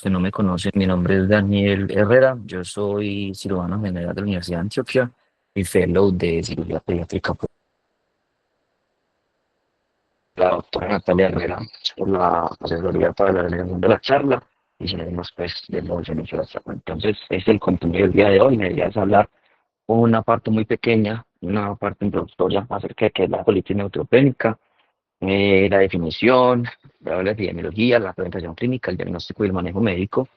Que no me conocen, mi nombre es Daniel Herrera, yo soy cirujano general de la Universidad de Antioquia y fellow de cirugía pediátrica por la doctora Natalia Herrera por la asesoría para la realización de la charla y seguimos pues de nuevo inicio de la charla. Entonces, es el contenido del día de hoy, me deberías hablar una parte muy pequeña, una parte introductoria acerca de qué es la colitis neutropénica, la definición, la epidemiología, la presentación clínica, el diagnóstico y el manejo médico.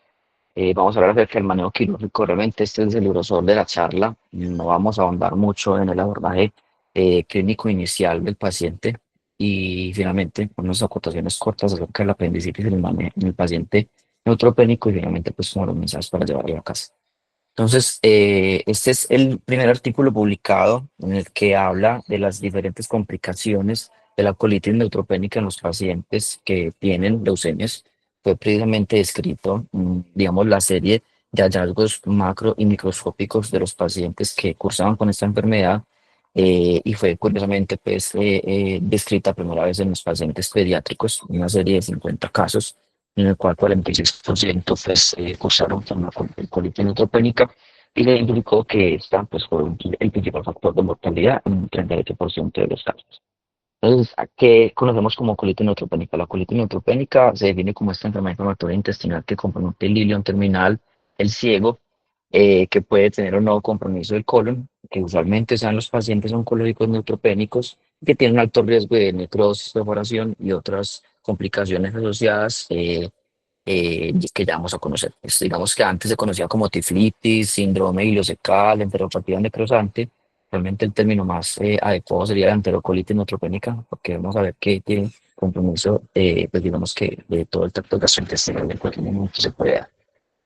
Vamos a hablar acerca del manejo quirúrgico. Realmente este es el grosor de la charla. No vamos a ahondar mucho en el abordaje clínico inicial del paciente y finalmente unas acotaciones cortas acerca del apendicitis en el paciente neutropénico y finalmente pues como los mensajes para llevarlo a casa. Entonces, este es el primer artículo publicado en el que habla de las diferentes complicaciones de la colitis neutropénica en los pacientes que tienen leucemias. Fue precisamente descrito, digamos, la serie de hallazgos macro y microscópicos de los pacientes que cursaban con esta enfermedad y fue curiosamente pues, descrita primera vez en los pacientes pediátricos, una serie de 50 casos en el cual 46% pues, cursaron con una colitis neutropénica y le indicó que esta pues, fue el principal factor de mortalidad en un 38% de los casos. Entonces, ¿a qué conocemos como colitis neutropénica? La colitis neutropénica se define como esta enfermedad inflamatoria intestinal que compromete el ilion terminal, el ciego, que puede tener un nuevo compromiso del colon, que usualmente sean los pacientes oncológicos neutropénicos, que tienen un alto riesgo de necrosis, perforación y otras complicaciones asociadas que ya vamos a conocer. Pues, digamos que antes se conocía como tiflitis, síndrome ileocecal, enteropatía necrosante. Realmente el término más adecuado sería la enterocolitis neutropénica, porque vamos a ver que tiene compromiso, pues digamos que de todo el tracto gastrointestinal en cualquier momento se puede dar.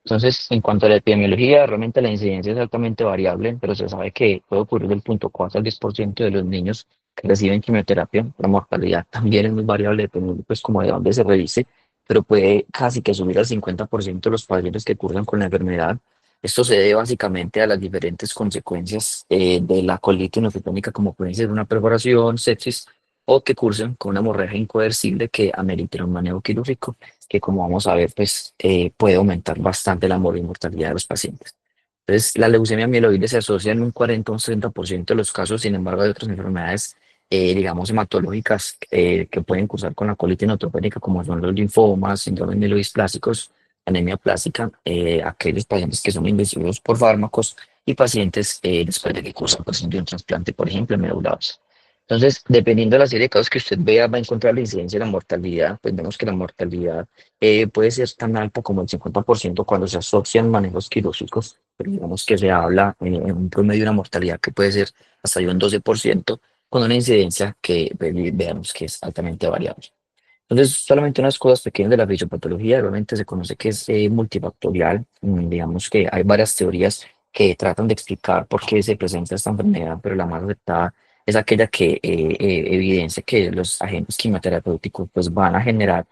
Entonces, en cuanto a la epidemiología, realmente la incidencia es altamente variable, pero se sabe que puede ocurrir del 0.4 al 10% de los niños que reciben quimioterapia. La mortalidad también es muy variable, dependiendo pues como de dónde se revise, pero puede casi que subir al 50% de los pacientes que cursan con la enfermedad. Esto se debe básicamente a las diferentes consecuencias de la colitis neutropénica, como pueden ser una perforación, sepsis, o que cursen con una hemorragia incoercible que amerite un manejo quirúrgico que como vamos a ver, pues puede aumentar bastante la mortalidad de los pacientes. Entonces, la leucemia mieloide se asocia en un 40 o un 30% de los casos, sin embargo, hay otras enfermedades, digamos, hematológicas que pueden cursar con la colitis neutropénica, como son los linfomas, síndromes mielodysplasticos, anemia plástica, aquellos pacientes que son invasidos por fármacos y pacientes después de que cursan pues, de un trasplante, por ejemplo, en medulares. Entonces, dependiendo de la serie de casos que usted vea, va a encontrar la incidencia de la mortalidad. Pues vemos que la mortalidad puede ser tan alta como el 50% cuando se asocian manejos quirúrgicos, pero digamos que se habla en un promedio de una mortalidad que puede ser hasta de un 12%, con una incidencia que veamos que es altamente variable. Entonces, solamente unas cosas pequeñas de la fisiopatología, realmente se conoce que es multifactorial. Digamos que hay varias teorías que tratan de explicar por qué se presenta esta enfermedad, pero la más aceptada es aquella que evidencia que los agentes quimioterapéuticos pues, van a generar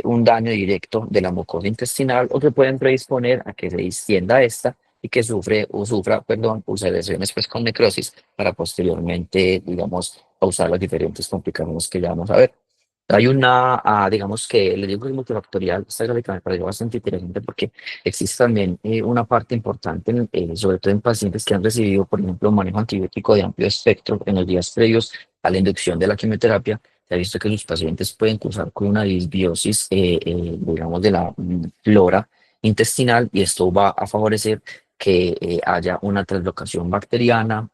un daño directo de la mucosa intestinal o que pueden predisponer a que se distienda esta y que sufra, perdón, ulceraciones pues, con necrosis para posteriormente, digamos, causar las diferentes complicaciones que ya vamos a ver. Hay una, digamos que le digo que es multifactorial, esta gráfica me pareció bastante interesante porque existe también una parte importante, sobre todo en pacientes que han recibido, por ejemplo, un manejo antibiótico de amplio espectro en los días previos a la inducción de la quimioterapia. Se ha visto que sus pacientes pueden cursar con una disbiosis, digamos, de la flora intestinal y esto va a favorecer que haya una translocación bacteriana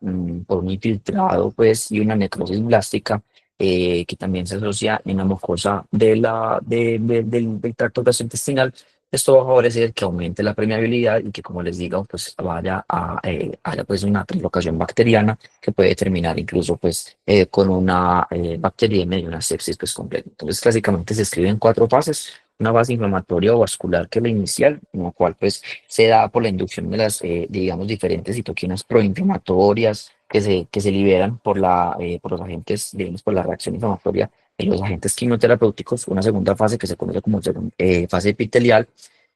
por un infiltrado, pues, y una necrosis blástica que también se asocia en la mucosa del tracto gastrointestinal. Esto va a favorecer que aumente la permeabilidad y que, como les digo, pues haya pues una translocación bacteriana que puede terminar incluso pues con una bacteriemia y una sepsis pues completa. Entonces, clásicamente se escribe en cuatro fases. Una fase inflamatoria o vascular que es la inicial, en la cual pues se da por la inducción de las, digamos, diferentes citoquinas proinflamatorias, que se liberan por los agentes, digamos, por la reacción inflamatoria de los agentes quimioterapéuticos, una segunda fase que se conoce como fase epitelial,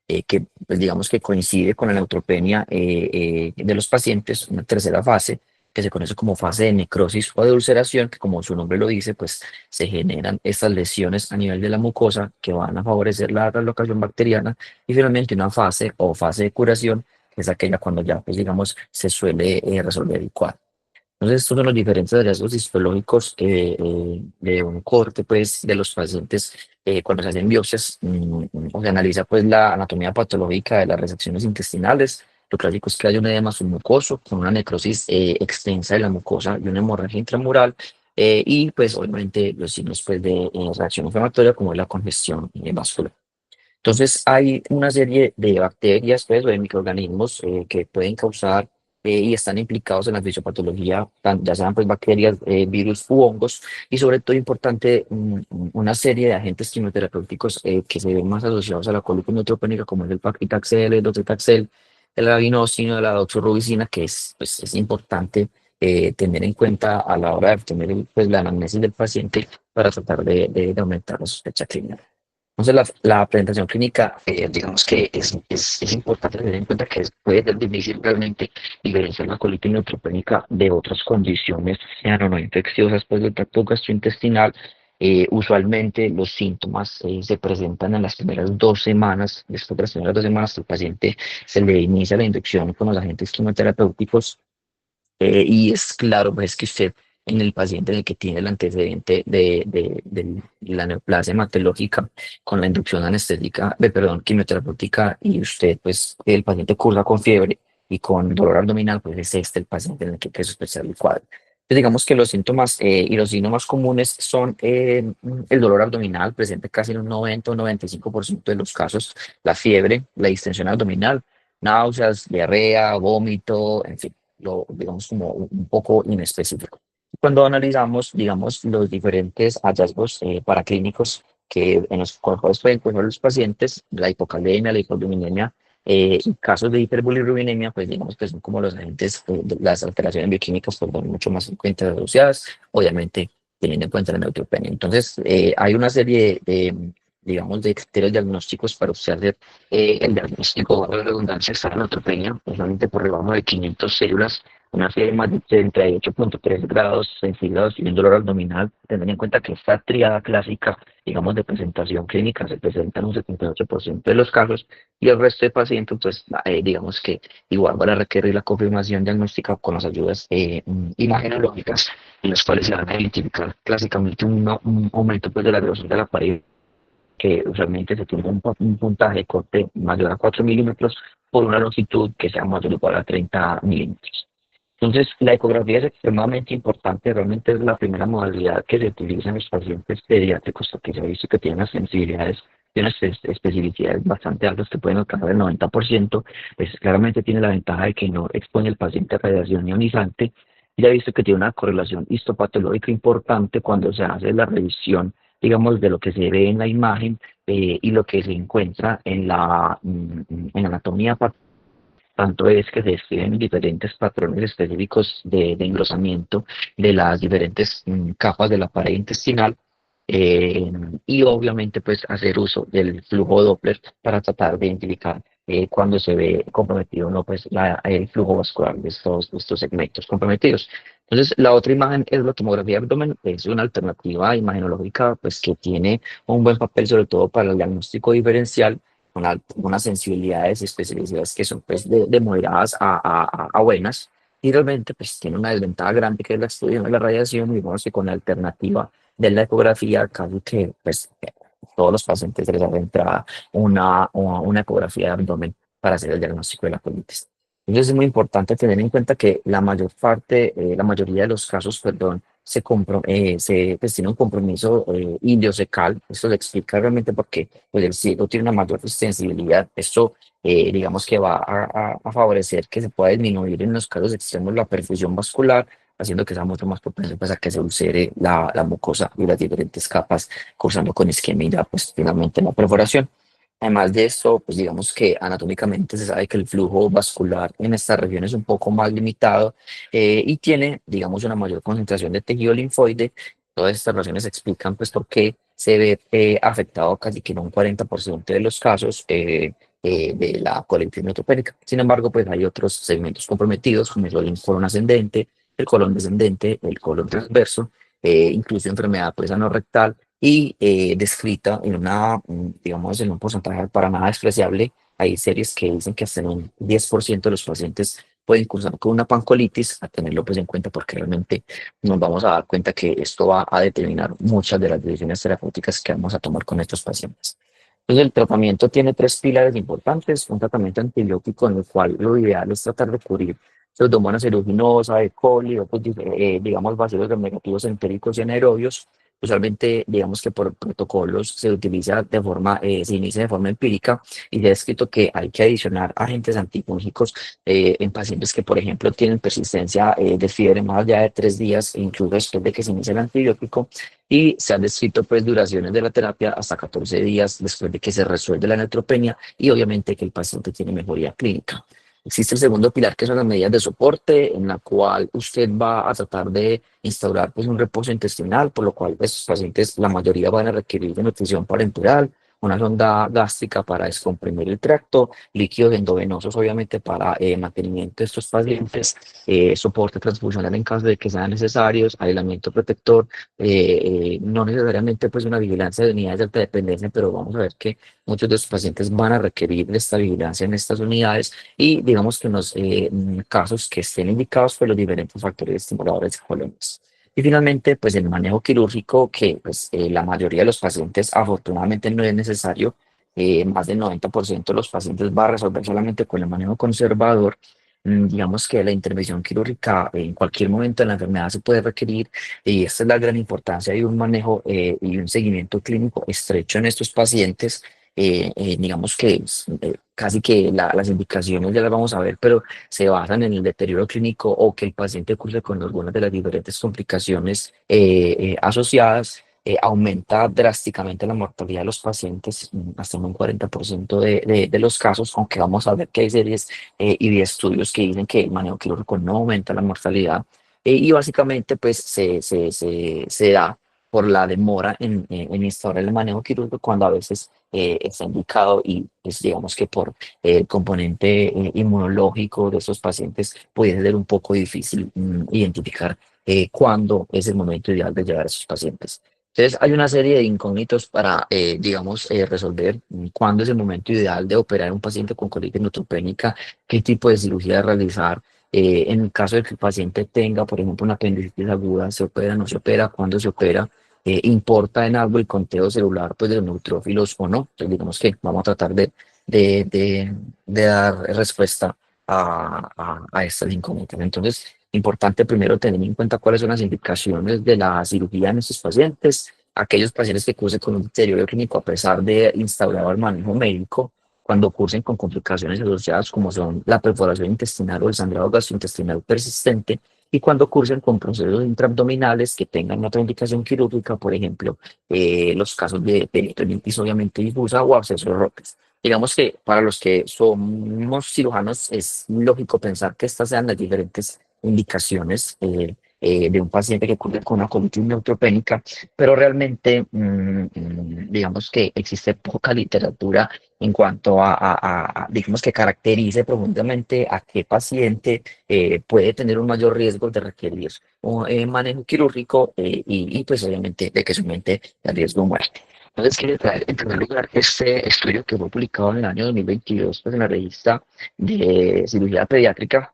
que pues, digamos que coincide con la neutropenia de los pacientes, una tercera fase que se conoce como fase de necrosis o de ulceración, que como su nombre lo dice, pues se generan estas lesiones a nivel de la mucosa que van a favorecer la relocación bacteriana y finalmente una fase o fase de curación, que es aquella cuando ya, pues digamos, se suele resolver el cuadro. Entonces, estos son los diferentes hallazgos histológicos de un corte, pues, de los pacientes cuando se hacen biopsias, o se analiza, pues, la anatomía patológica de las resecciones intestinales. Lo clásico es que hay un edema submucoso con una necrosis extensa de la mucosa y una hemorragia intramural, y, pues, obviamente, los signos, pues, de reacción inflamatoria como es la congestión vascular. Entonces, hay una serie de bacterias, pues, o de microorganismos que pueden causar y están implicados en la fisiopatología, ya sean pues bacterias, virus u hongos, y sobre todo importante, una serie de agentes quimioterapéuticos que se ven más asociados a la colitis neutropénica, como es el paclitaxel, el docetaxel, el avinosino, la doxorubicina, que es, pues, es importante tener en cuenta a la hora de obtener pues, la anamnesis del paciente para tratar de aumentar la sospecha clínica. Entonces, la presentación clínica, digamos que es importante tener en cuenta que puede ser difícil realmente diferenciar la colitis neutropénica de otras condiciones, sean o no infecciosas, pues del tracto gastrointestinal. Usualmente los síntomas se presentan en las primeras 2 semanas. Después de las primeras 2 semanas, al paciente se le inicia la inducción con los agentes quimioterapéuticos, y es claro, pues que usted en el paciente en el que tiene el antecedente de la neoplasia hematológica con la inducción anestésica, perdón, quimioterapéutica, y usted, pues, el paciente cursa con fiebre y con dolor abdominal, pues es este el paciente en el que hay que sospechar el cuadro. Entonces, digamos que los síntomas y los signos más comunes son el dolor abdominal, presente casi en un 90 o 95% de los casos, la fiebre, la distensión abdominal, náuseas, diarrea, vómito, en fin, lo digamos como un poco inespecífico. Cuando analizamos, digamos, los diferentes hallazgos paraclínicos que en los cuales pueden encontrar los pacientes, la hipocalemia, la hipogliuminemia, y casos de hiperbilirrubinemia, pues digamos que son como los agentes, las alteraciones bioquímicas, pues son mucho más frecuentes asociadas, obviamente teniendo en cuenta la neutropenia. Entonces, hay una serie digamos, de criterios diagnósticos para usted hacer el diagnóstico de redundancia está la neutropenia, usualmente por debajo de 500 células, una fiebre más de 38,3 grados centígrados y un dolor abdominal. Tener en cuenta que esta triada clásica, digamos, de presentación clínica se presenta en un 78% de los casos, y el resto de pacientes, pues, digamos que igual van a requerir la confirmación diagnóstica con las ayudas imagenológicas, en las cuales se van a identificar clásicamente un aumento, pues, de la grosor de la pared, que usualmente se tiene un puntaje de corte mayor a 4 milímetros por una longitud que sea mayor o igual a 30 milímetros. Entonces, la ecografía es extremadamente importante, realmente es la primera modalidad que se utiliza en los pacientes pediátricos, porque se ha visto que tiene unas sensibilidades y unas especificidades bastante altas que pueden alcanzar el 90%, pues claramente tiene la ventaja de que no expone al paciente a radiación ionizante. Ya he visto que tiene una correlación histopatológica importante cuando se hace la revisión, digamos, de lo que se ve en la imagen y lo que se encuentra en anatomía. Tanto es que se describen diferentes patrones específicos de engrosamiento de las diferentes capas de la pared intestinal, eh, y obviamente pues hacer uso del flujo Doppler para tratar de identificar cuando se ve comprometido o no, pues el flujo vascular de estos segmentos comprometidos. Entonces, la otra imagen es la tomografía de abdomen, es una alternativa imagenológica pues que tiene un buen papel sobre todo para el diagnóstico diferencial, con algunas sensibilidades y especificidades que son pues de moderadas a buenas, y realmente pues tiene una desventaja grande que es la estudio de la radiación, y digamos que con la alternativa de la ecografía, casi que pues todos los pacientes se les hace entrada una ecografía de abdomen para hacer el diagnóstico de la colitis. Entonces es muy importante tener en cuenta que la mayor parte, la mayoría de los casos, perdón, pues, tiene un compromiso iliocecal. Esto le explica realmente por qué pues, el ciego tiene una mayor sensibilidad. Esto, digamos que va a favorecer que se pueda disminuir en los casos extremos la perfusión vascular, haciendo que sea mucho más propenso pues, a que se ulcere la mucosa y las diferentes capas, cursando con isquemia y ya, pues finalmente la perforación. Además de esto, pues digamos que anatómicamente se sabe que el flujo vascular en esta región es un poco más limitado, y tiene, digamos, una mayor concentración de tejido linfoide. Todas estas razones explican pues por qué se ve afectado casi que en un 40% de los casos de la colitis neutropénica. Sin embargo, pues hay otros segmentos comprometidos, como es el linfoma ascendente, el colon descendente, el colon transverso, incluso enfermedad pues anorrectal y descrita en digamos, en un porcentaje para nada despreciable. Hay series que dicen que hasta en un 10% de los pacientes pueden cursar con una pancolitis, a tenerlo pues en cuenta porque realmente nos vamos a dar cuenta que esto va a determinar muchas de las decisiones terapéuticas que vamos a tomar con estos pacientes. Entonces, el tratamiento tiene tres pilares importantes: un tratamiento antibiótico en el cual lo ideal es tratar de cubrir Pseudomonas aeruginosa, E. coli, otros, digamos, bacilos negativos entéricos y anaerobios. Usualmente, digamos que por protocolos se utiliza se inicia de forma empírica y se ha escrito que hay que adicionar agentes antifúngicos en pacientes que, por ejemplo, tienen persistencia de fiebre más allá de 3 días, incluso después de que se inicie el antibiótico, y se han descrito pues duraciones de la terapia hasta 14 días después de que se resuelve la neutropenia y obviamente que el paciente tiene mejoría clínica. Existe el segundo pilar, que son las medidas de soporte, en la cual usted va a tratar de instaurar pues un reposo intestinal, por lo cual estos pacientes, la mayoría van a requerir de nutrición parenteral, una sonda gástrica para descomprimir el tracto, líquidos endovenosos obviamente para mantenimiento de estos pacientes, soporte transfusional en caso de que sean necesarios, aislamiento protector, no necesariamente pues una vigilancia de unidades de alta dependencia, pero vamos a ver que muchos de los pacientes van a requerir de esta vigilancia en estas unidades y digamos que en los casos que estén indicados por los diferentes factores estimuladores de colonias. Y finalmente, pues el manejo quirúrgico, que pues la mayoría de los pacientes afortunadamente no es necesario. Más del 90% de los pacientes va a resolver solamente con el manejo conservador. Digamos que la intervención quirúrgica en cualquier momento de la enfermedad se puede requerir, y esta es la gran importancia de un manejo y un seguimiento clínico estrecho en estos pacientes. Digamos que casi que las indicaciones ya las vamos a ver, pero se basan en el deterioro clínico o que el paciente curse con algunas de las diferentes complicaciones asociadas. Aumenta drásticamente la mortalidad de los pacientes, hasta en un 40% de los casos, aunque vamos a ver que hay series y de estudios que dicen que el manejo quirúrgico no aumenta la mortalidad. Y básicamente pues se da por la demora en instaurar el manejo quirúrgico cuando a veces está indicado, y pues digamos que por el componente inmunológico de estos pacientes puede ser un poco difícil identificar cuándo es el momento ideal de llevar a esos pacientes. Entonces hay una serie de incógnitos para, digamos, resolver cuándo es el momento ideal de operar a un paciente con colitis neutropénica, qué tipo de cirugía realizar. En el caso de que el paciente tenga, por ejemplo, una apendicitis aguda, se opera, no se opera, cuándo se opera, importa en algo el conteo celular pues, de los neutrófilos o no. Entonces, digamos que vamos a tratar de, de, de dar respuesta a estas incógnitas. Entonces, importante primero tener en cuenta cuáles son las indicaciones de la cirugía en estos pacientes, aquellos pacientes que cursen con un deterioro clínico a pesar de instaurar el manejo médico, cuando cursen con complicaciones asociadas como son la perforación intestinal o el sangrado gastrointestinal persistente, y cuando cursen con procesos intraabdominales que tengan otra indicación quirúrgica, por ejemplo, los casos de peritonitis obviamente difusa o abscesos roques. Digamos que para los que somos cirujanos es lógico pensar que estas sean las diferentes indicaciones de un paciente que cursa con una colitis neutropénica, pero realmente digamos que existe poca literatura en cuanto digamos que caracterice profundamente a qué paciente puede tener un mayor riesgo de requerir un manejo quirúrgico y pues obviamente de que su mente el riesgo de muerte. Entonces, quiero traer en primer lugar este estudio que fue publicado en el año 2022 pues, en la revista de cirugía pediátrica.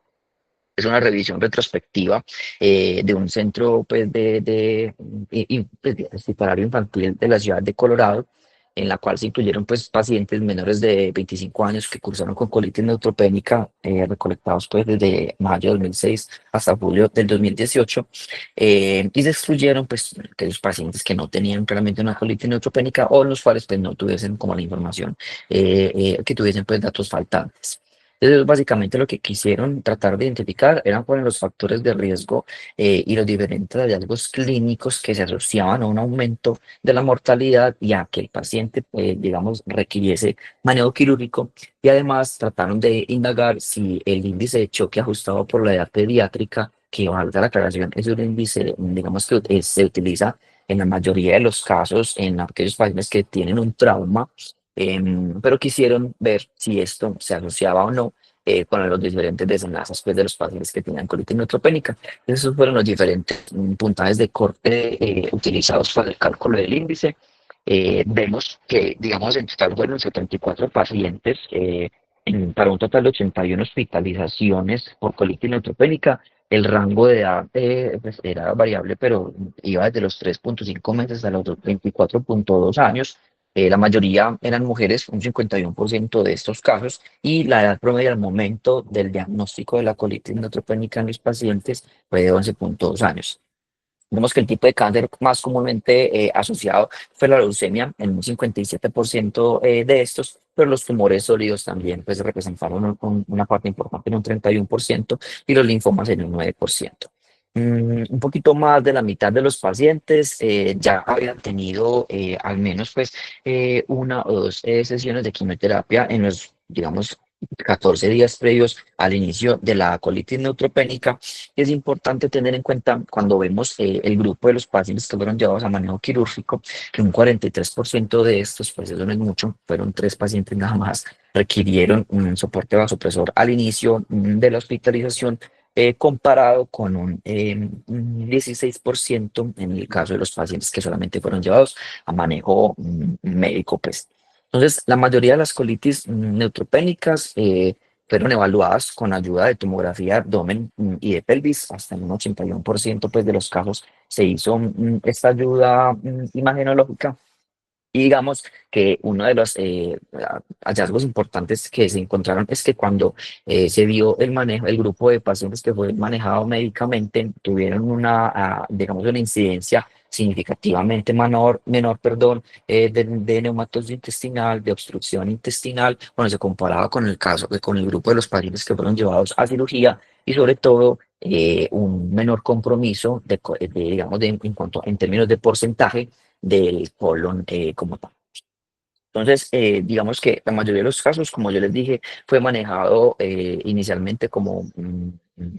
Es una revisión retrospectiva de un centro pues, pues, de hospitalario infantil de la ciudad de Colorado, en la cual se incluyeron pues, pacientes menores de 25 años que cursaron con colitis neutropénica, recolectados pues, desde mayo de 2006 hasta julio del 2018, y se excluyeron pues, aquellos pacientes que no tenían claramente una colitis neutropénica o los cuales pues, no tuviesen como la información, que tuviesen pues, datos faltantes. Entonces, básicamente lo que quisieron tratar de identificar eran cuáles los factores de riesgo y los diferentes hallazgos clínicos que se asociaban a un aumento de la mortalidad y a que el paciente, digamos, requiriese manejo quirúrgico. Y además trataron de indagar si el índice de choque ajustado por la edad pediátrica, que valga la aclaración, es un índice, digamos, que se utiliza en la mayoría de los casos en aquellos pacientes que tienen un trauma, pero quisieron ver si esto se asociaba o no con los diferentes desenlaces pues, de los pacientes que tenían colitis neutropénica. Esos fueron los diferentes puntajes de corte utilizados para el cálculo del índice. Vemos que, digamos, en total fueron 74 pacientes para un total de 81 hospitalizaciones por colitis neutropénica. El rango de edad pues era variable, pero iba desde los 3,5 meses a los 24,2 años. La mayoría eran mujeres, un 51% de estos casos, y la edad promedio al momento del diagnóstico de la colitis neutropénica en los pacientes fue de 11,2 años. Vemos que el tipo de cáncer más comúnmente asociado fue la leucemia en un 57% de estos, pero los tumores sólidos también pues, representaron una parte importante en un 31% y los linfomas en un 9%. Un poquito más de la mitad de los pacientes ya habían tenido al menos pues, una o dos sesiones de quimioterapia en los, digamos, 14 días previos al inicio de la colitis neutropénica. Es importante tener en cuenta cuando vemos el grupo de los pacientes que fueron llevados a manejo quirúrgico, que un 43% de estos, pues eso no es mucho, fueron 3 pacientes nada más, requirieron un soporte vasopresor al inicio de la hospitalización, comparado con un 16% en el caso de los pacientes que solamente fueron llevados a manejo médico, pues. Entonces, la mayoría de las colitis neutropénicas fueron evaluadas con ayuda de tomografía de abdomen y de pelvis. Hasta en un 81% pues, de los casos se hizo esta ayuda imagenológica. Y digamos que uno de los hallazgos importantes que se encontraron es que cuando se dio el manejo, el grupo de pacientes que fue manejado médicamente tuvieron digamos, una incidencia significativamente menor, perdón, de neumatosis intestinal, de obstrucción intestinal, cuando se comparaba con el caso, con el grupo de los pacientes que fueron llevados a cirugía y sobre todo un menor compromiso digamos, en términos de porcentaje del colon como tal. Entonces, digamos que la mayoría de los casos, como yo les dije, fue manejado inicialmente como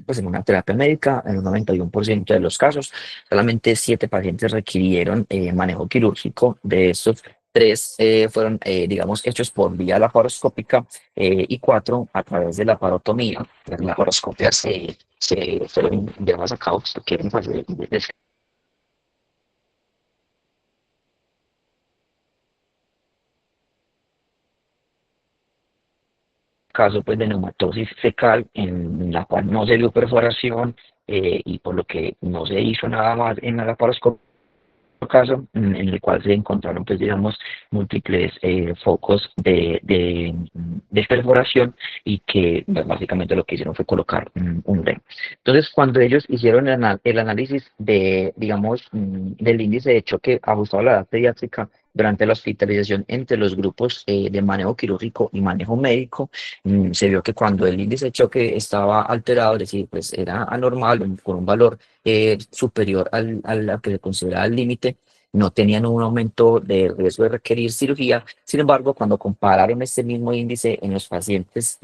pues en una terapia médica, en un 91% de los casos. Solamente 7 pacientes requirieron manejo quirúrgico. De estos, 3 fueron, digamos, hechos por vía laparoscópica y 4 a través de la parotomía. Las laparoscopias se fueron llevadas a cabo, que eran caso pues de neumatosis fecal en la cual no se dio perforación y por lo que no se hizo nada más en la laparoscopia caso en el cual se encontraron, pues, digamos, múltiples focos de perforación y que pues, básicamente lo que hicieron fue colocar un REM. Entonces, cuando ellos hicieron el análisis de, digamos, del índice de choque ajustado a la edad pediátrica durante la hospitalización entre los grupos de manejo quirúrgico y manejo médico, se vio que cuando el índice de choque estaba alterado, es decir, pues era anormal, con un valor superior al que se considera el límite, no tenían un aumento de riesgo de requerir cirugía. Sin embargo, cuando compararon este mismo índice en los pacientes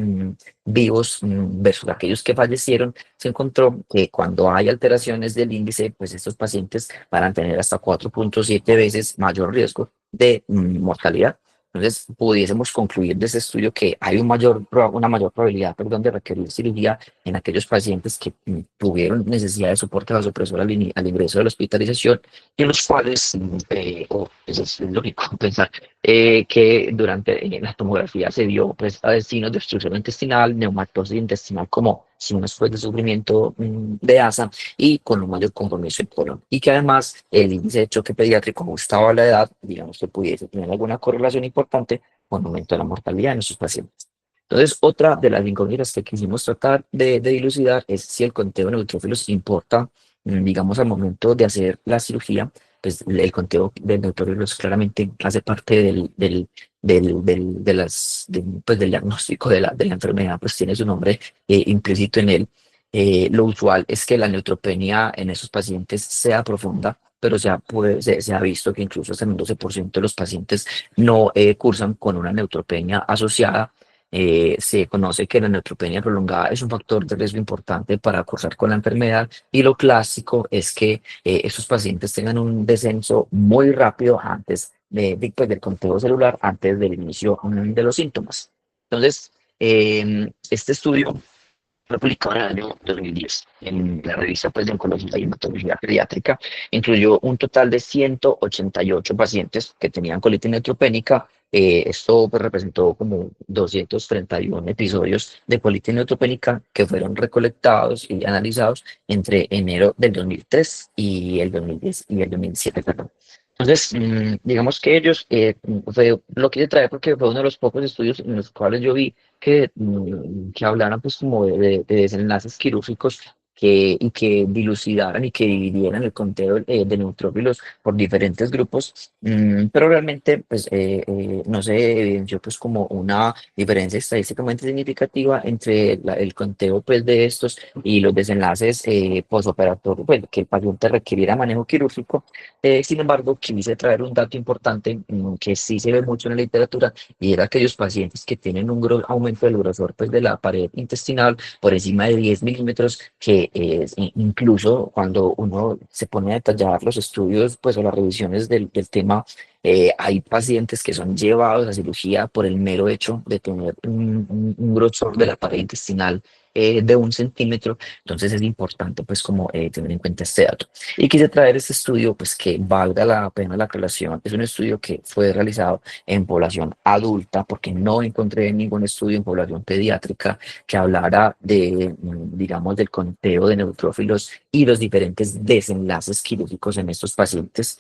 vivos versus aquellos que fallecieron, se encontró que cuando hay alteraciones del índice, pues estos pacientes van a tener hasta 4,7 veces mayor riesgo de mortalidad. Entonces, pudiésemos concluir de ese estudio que hay una mayor probabilidad, perdón, de requerir cirugía en aquellos pacientes que tuvieron necesidad de soporte vasopresor al ingreso de la hospitalización y en los cuales, pues es lógico pensar que durante la tomografía se vio pues, signos de obstrucción intestinal, neumatosis intestinal como signos pues, de sufrimiento de ASA y con un mayor compromiso del colon. Y que además el índice de choque pediátrico ajustado a la edad, digamos que pudiese tener alguna correlación importante con el aumento de la mortalidad en esos pacientes. Entonces, otra de las incógnitas que quisimos tratar de dilucidar es si el conteo de neutrófilos importa, digamos, al momento de hacer la cirugía. Pues el conteo de neutrófilos claramente hace parte pues, del diagnóstico de la enfermedad, pues tiene su nombre implícito en él. Lo usual es que la neutropenia en esos pacientes sea profunda, pero se ha visto que incluso hasta un 12% de los pacientes no cursan con una neutropenia asociada. Se conoce que la neutropenia prolongada es un factor de riesgo importante para cursar con la enfermedad y lo clásico es que esos pacientes tengan un descenso muy rápido antes pues, del conteo celular, antes del inicio de los síntomas. Entonces, Este estudio fue publicado en el año 2010 en la revista pues, de Oncología y Hematología Pediátrica. Incluyó un total de 188 pacientes que tenían colitis neutropénica. Esto pues, representó como 231 episodios de colitis neutropénica que fueron recolectados y analizados entre enero del 2003 y el 2010 y el 2007, perdón. Entonces, digamos que ellos, lo quise traer porque fue uno de los pocos estudios en los cuales yo vi que hablaran pues como de desenlaces quirúrgicos y que dilucidaran y que dividieran el conteo de neutrófilos por diferentes grupos, pero realmente pues no se evidenció pues como una diferencia estadísticamente significativa entre el conteo pues de estos y los desenlaces posoperatorios, pues que el paciente requiriera manejo quirúrgico. Sin embargo, quise traer un dato importante que sí se ve mucho en la literatura y era aquellos pacientes que tienen un aumento del grosor pues, de la pared intestinal por encima de 10 milímetros, que incluso cuando uno se pone a detallar los estudios pues, o las revisiones del tema, hay pacientes que son llevados a cirugía por el mero hecho de tener un grosor de la pared intestinal de 1 centímetro. Entonces es importante pues como tener en cuenta este dato. Y quise traer este estudio pues que valga la pena la aclaración. Es un estudio que fue realizado en población adulta, porque no encontré ningún estudio en población pediátrica que hablara de, digamos, del conteo de neutrófilos y los diferentes desenlaces quirúrgicos en estos pacientes.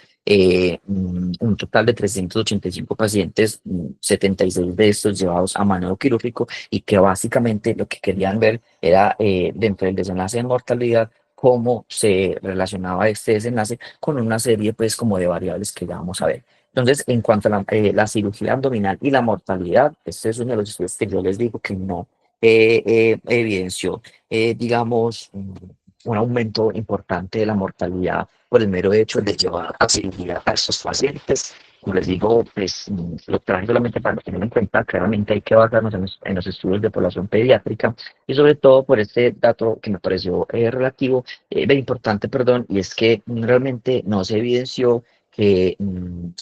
Un total de 385 pacientes, 76 de estos llevados a manejo quirúrgico y que básicamente lo que querían ver era dentro del desenlace de mortalidad cómo se relacionaba este desenlace con una serie pues como de variables que ya vamos a ver. Entonces, en cuanto a la cirugía abdominal y la mortalidad, este es uno de los estudios que yo les digo que no evidenció, digamos, un aumento importante de la mortalidad por el mero hecho de llevar a cirugía a estos pacientes. Como les digo, pues lo traje solamente para tener en cuenta, claramente hay que basarnos en los estudios de población pediátrica y sobre todo por este dato que me pareció relativo, importante, perdón, y es que realmente no se evidenció que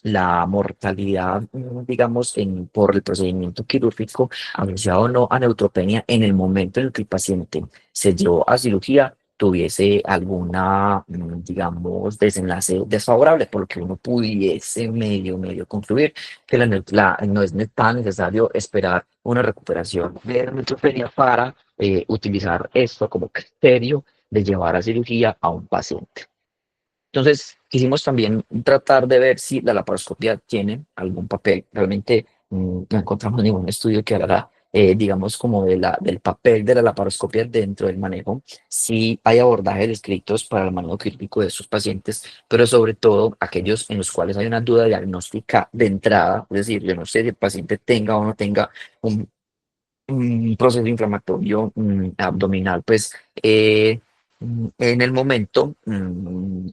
la mortalidad, digamos, por el procedimiento quirúrgico asociado o no a neutropenia en el momento en el que el paciente se llevó a cirugía tuviese alguna, digamos, desenlace desfavorable, por lo que uno pudiese medio concluir que no es tan necesario esperar una recuperación de la neutropenia para utilizar esto como criterio de llevar a cirugía a un paciente. Entonces, quisimos también tratar de ver si la laparoscopia tiene algún papel. Realmente no encontramos ningún estudio que hablara, digamos, como del papel de la laparoscopia dentro del manejo. Sí hay abordajes descritos para el manejo crítico de estos pacientes, pero sobre todo aquellos en los cuales hay una duda diagnóstica de entrada, es decir, yo no sé si el paciente tenga o no tenga un un proceso inflamatorio abdominal, pues en el momento,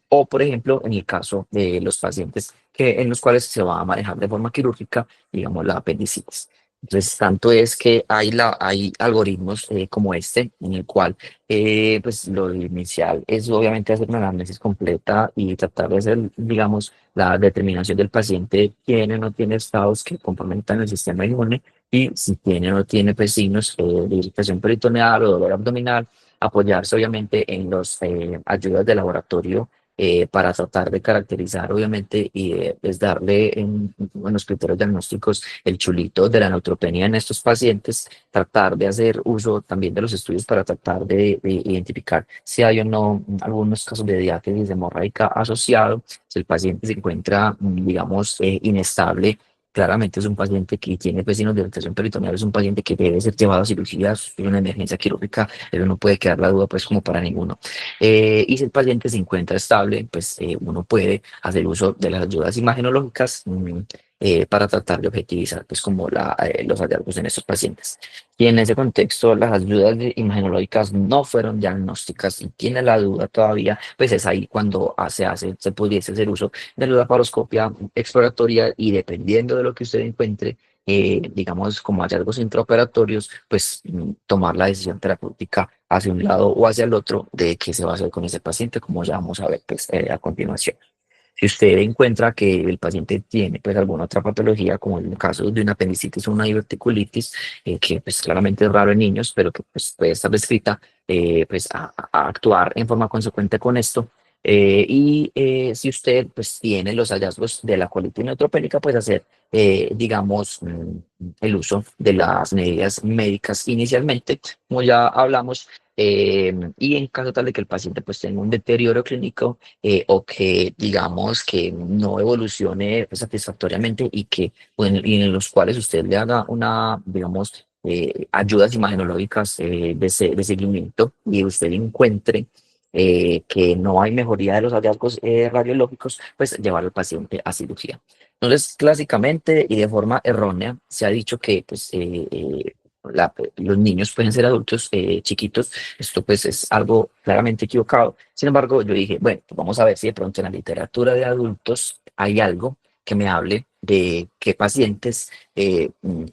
o por ejemplo, en el caso de los pacientes en los cuales se va a manejar de forma quirúrgica, digamos, la apendicitis. Entonces, tanto es que hay algoritmos como este, en el cual, pues, lo inicial es obviamente hacer una anamnesis completa y tratar de hacer, digamos, la determinación del paciente tiene o no tiene estados que comprometan el sistema inmune y si tiene o no tiene pues, signos de irritación peritoneal o dolor abdominal, apoyarse obviamente en las ayudas de laboratorio para tratar de caracterizar obviamente y pues, darle en los criterios diagnósticos el chulito de la neutropenia en estos pacientes, tratar de hacer uso también de los estudios para tratar de identificar si hay o no algunos casos de diátesis hemorrágica asociado, si el paciente se encuentra, digamos, inestable. Claramente es un paciente que tiene pues, signos de irritación peritoneal, es un paciente que debe ser llevado a cirugía, es una emergencia quirúrgica, pero no puede quedar la duda pues como para ninguno. Y si el paciente se encuentra estable, pues uno puede hacer uso de las ayudas imagenológicas para tratar de objetivizar pues como los hallazgos en estos pacientes. Y en ese contexto, las ayudas imagenológicas no fueron diagnósticas y tiene la duda todavía, pues es ahí cuando se pudiese hacer uso de la laparoscopia exploratoria y dependiendo de lo que usted encuentre, digamos, como hallazgos intraoperatorios, pues tomar la decisión terapéutica hacia un lado o hacia el otro de qué se va a hacer con ese paciente, como ya vamos a ver pues, a continuación. Si usted encuentra que el paciente tiene pues alguna otra patología, como en el caso de una apendicitis o una diverticulitis, que pues claramente es raro en niños, pero que pues puede estar descrita, pues a actuar en forma consecuente con esto. Si usted pues tiene los hallazgos de la colitis neutropénica, pues hacer, digamos, el uso de las medidas médicas inicialmente, como ya hablamos, y en caso tal de que el paciente pues tenga un deterioro clínico, o que digamos que no evolucione satisfactoriamente y en los cuales usted le haga una, digamos, ayudas imagenológicas, de seguimiento, y usted encuentre que no hay mejoría de los hallazgos radiológicos, pues llevar al paciente a cirugía. Entonces, clásicamente y de forma errónea, se ha dicho que pues, los niños pueden ser adultos chiquitos. Esto pues es algo claramente equivocado. Sin embargo, yo dije, bueno, pues vamos a ver si de pronto en la literatura de adultos hay algo que me hable de qué pacientes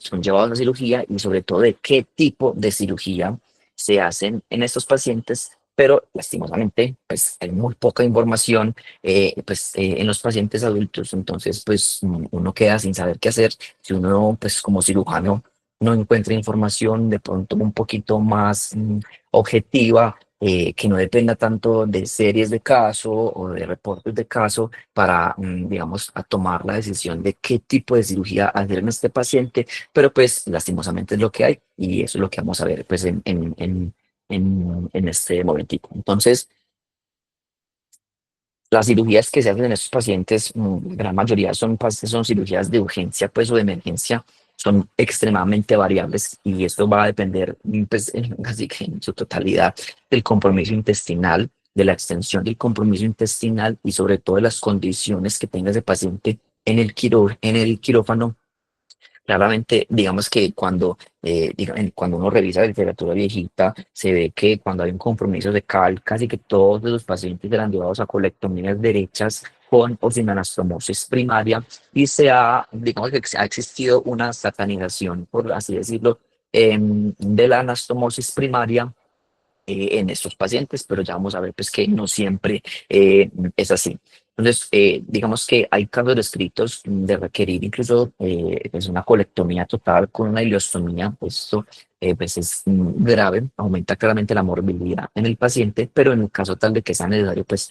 son llevados a cirugía y sobre todo de qué tipo de cirugía se hacen en estos pacientes. Pero lastimosamente, pues hay muy poca información en los pacientes adultos. Entonces pues uno queda sin saber qué hacer. Si uno pues como cirujano no encuentra información de pronto un poquito más objetiva, que no dependa tanto de series de caso o de reportes de caso para, digamos, a tomar la decisión de qué tipo de cirugía hacer en este paciente. Pero pues lastimosamente es lo que hay y eso es lo que vamos a ver pues en este momentico. Entonces, las cirugías que se hacen en estos pacientes, la gran mayoría son cirugías de urgencia pues, o de emergencia, son extremadamente variables y esto va a depender pues, casi que en su totalidad del compromiso intestinal, de la extensión del compromiso intestinal y sobre todo de las condiciones que tenga ese paciente en el quirófano. Claramente, digamos que cuando uno revisa la literatura viejita, se ve que cuando hay un compromiso de cal, casi que todos los pacientes eran llevados a colectomías derechas con o sin anastomosis primaria, y digamos que ha existido una satanización, por así decirlo, de la anastomosis primaria en estos pacientes, pero ya vamos a ver pues que no siempre es así. Entonces, digamos que hay casos descritos de requerir incluso pues una colectomía total con una ileostomía. Pues esto pues es grave, aumenta claramente la morbilidad en el paciente, pero en el caso tal de que sea necesario, pues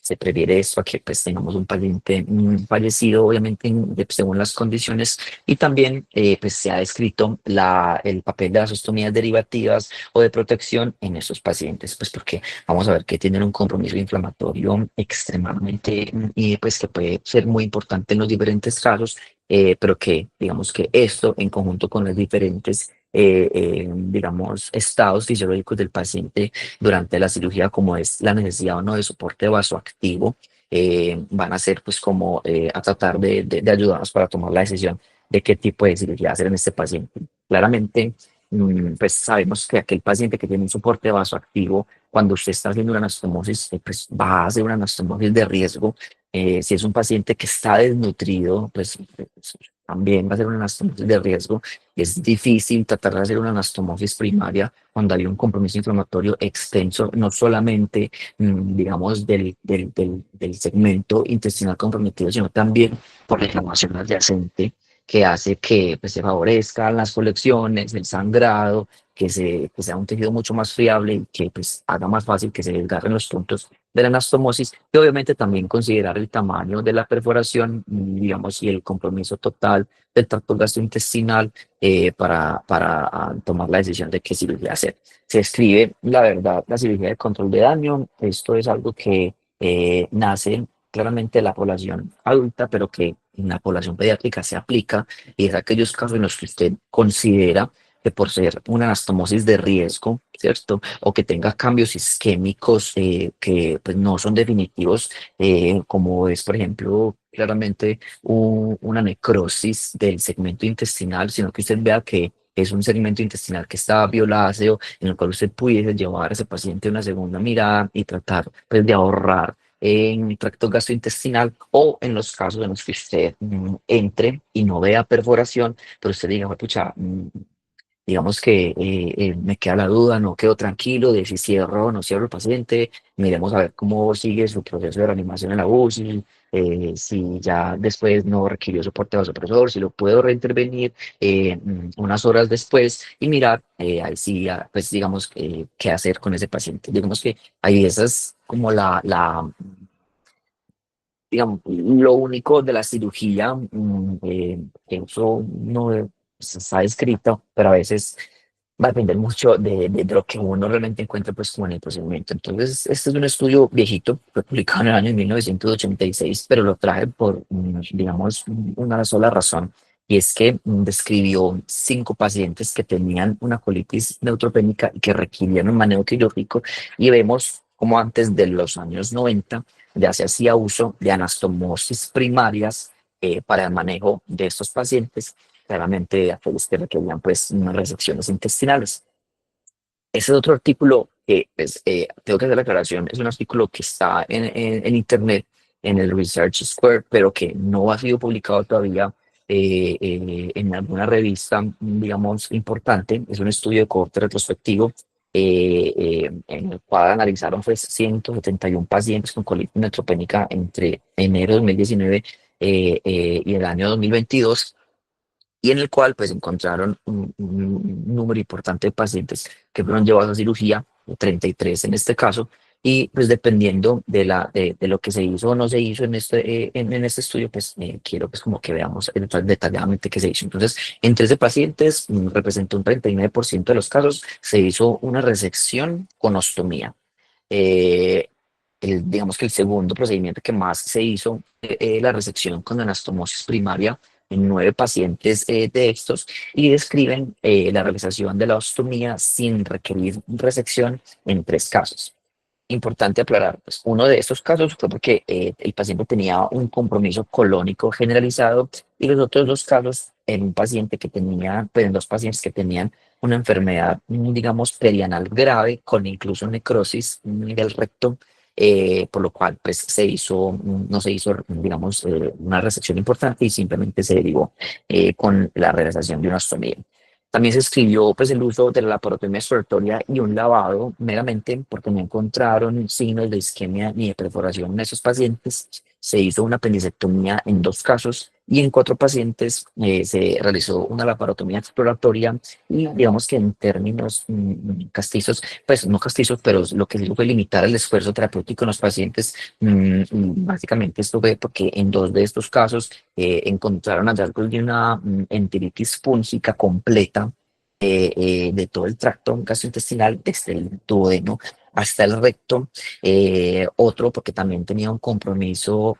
se prefiere esto a que pues tengamos un paciente fallecido, obviamente según las condiciones. Y también pues se ha descrito el papel de las ostomías derivativas o de protección en estos pacientes, pues porque vamos a ver que tienen un compromiso inflamatorio extremadamente y pues que puede ser muy importante en los diferentes casos, pero que digamos que esto en conjunto con los diferentes digamos, estados fisiológicos del paciente durante la cirugía, como es la necesidad o no de soporte vasoactivo, van a ser pues como a tratar de ayudarnos para tomar la decisión de qué tipo de cirugía hacer en este paciente. Claramente, pues sabemos que aquel paciente que tiene un soporte vasoactivo, cuando usted está haciendo una anastomosis, pues va a hacer una anastomosis de riesgo. Si es un paciente que está desnutrido, pues, también va a ser una anastomosis de riesgo. Es difícil tratar de hacer una anastomosis primaria cuando hay un compromiso inflamatorio extenso, no solamente, digamos, del segmento intestinal comprometido, sino también por la inflamación adyacente que hace que pues, se favorezcan las colecciones, el sangrado, que sea un tejido mucho más friable y que pues, haga más fácil que se desgarren los puntos de la anastomosis. Y obviamente también considerar el tamaño de la perforación, digamos, y el compromiso total del tracto gastrointestinal para tomar la decisión de qué cirugía hacer. Se escribe, la verdad, la cirugía de control de daño. Esto es algo que nace claramente de la población adulta, pero que en la población pediátrica se aplica, y es aquellos casos en los que usted considera que por ser una anastomosis de riesgo, ¿cierto? O que tenga cambios isquémicos que pues, no son definitivos, como es, por ejemplo, claramente una necrosis del segmento intestinal, sino que usted vea que es un segmento intestinal que está violáceo, en el cual usted pudiese llevar a ese paciente una segunda mirada y tratar pues, de ahorrar en el tracto gastrointestinal, o en los casos en los que usted entre y no vea perforación, pero usted diga, pucha, digamos que me queda la duda, no quedo tranquilo de si cierro o no cierro el paciente, miremos a ver cómo sigue su proceso de reanimación en la UCI, si ya después no requirió soporte vasopresor, si lo puedo reintervenir unas horas después y mirar ahí sí, pues digamos, qué hacer con ese paciente. Digamos que ahí esa es como digamos, lo único de la cirugía, que eso no está escrito, pero a veces va a depender mucho de lo que uno realmente encuentre pues como en el procedimiento. Entonces, este es un estudio viejito, fue publicado en el año 1986, pero lo traje por, digamos, una sola razón, y es que describió 5 pacientes que tenían una colitis neutropénica y que requerían un manejo quirúrgico, y vemos como antes de los años 90 ya se hacía uso de anastomosis primarias para el manejo de estos pacientes, claramente aquellos que requerían pues unas resecciones intestinales. Ese es otro artículo que, pues, tengo que hacer la aclaración, es un artículo que está en Internet, en el Research Square, pero que no ha sido publicado todavía en alguna revista, digamos, importante. Es un estudio de cohorte retrospectivo en el cual analizaron pues 171 pacientes con colitis neutropénica entre enero de 2019 y el año 2022, y en el cual pues encontraron un número importante de pacientes que fueron llevados a cirugía, 33 en este caso, y pues dependiendo de lo que se hizo o no se hizo en este estudio, pues quiero pues como que veamos detalladamente qué se hizo. Entonces, en 13 pacientes, representó un 39% de los casos, se hizo una resección con ostomía. Eh, digamos que el segundo procedimiento que más se hizo, la resección con anastomosis primaria en 9 pacientes de estos, y describen la realización de la ostomía sin requerir resección en 3 casos. Importante aclarar, pues uno de estos casos fue porque el paciente tenía un compromiso colónico generalizado, y los otros 2 casos en un paciente que tenía, pues en 2 pacientes que tenían una enfermedad, digamos, perianal grave con incluso necrosis del recto, por lo cual pues no se hizo, digamos, una resección importante y simplemente se derivó con la realización de una ostomía. También se escribió pues el uso de la laparotomía exploratoria y un lavado meramente porque no encontraron signos de isquemia ni de perforación en esos pacientes. Se hizo una apendicectomía en 2 casos, y en 4 pacientes se realizó una laparotomía exploratoria, y digamos que en términos castizos, pues no castizos, pero lo que se hizo fue limitar el esfuerzo terapéutico en los pacientes. Básicamente esto fue porque en 2 de estos casos encontraron hallazgos de una enteritis fúngica completa de todo el tracto gastrointestinal, desde el duodeno hasta el recto. Otro porque también tenía un compromiso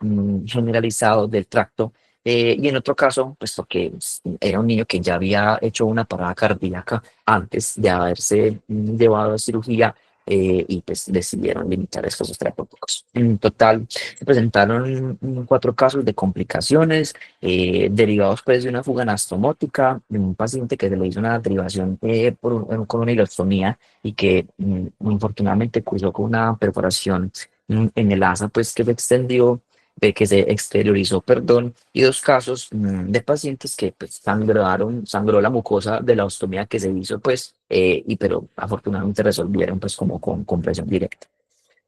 generalizado del tracto. Y en otro caso, pues porque era un niño que ya había hecho una parada cardíaca antes de haberse llevado a cirugía, y pues decidieron limitar esfuerzos terapéuticos. En total, se presentaron 4 casos de complicaciones derivados pues de una fuga anastomótica, de un paciente que se le hizo una derivación con una ileostomía, y que infortunadamente cursó con una perforación en el asa pues que se extendió, que se exteriorizó, perdón, y 2 casos de pacientes que pues sangró la mucosa de la ostomía que se hizo pues, pero afortunadamente resolvieron pues como con compresión directa.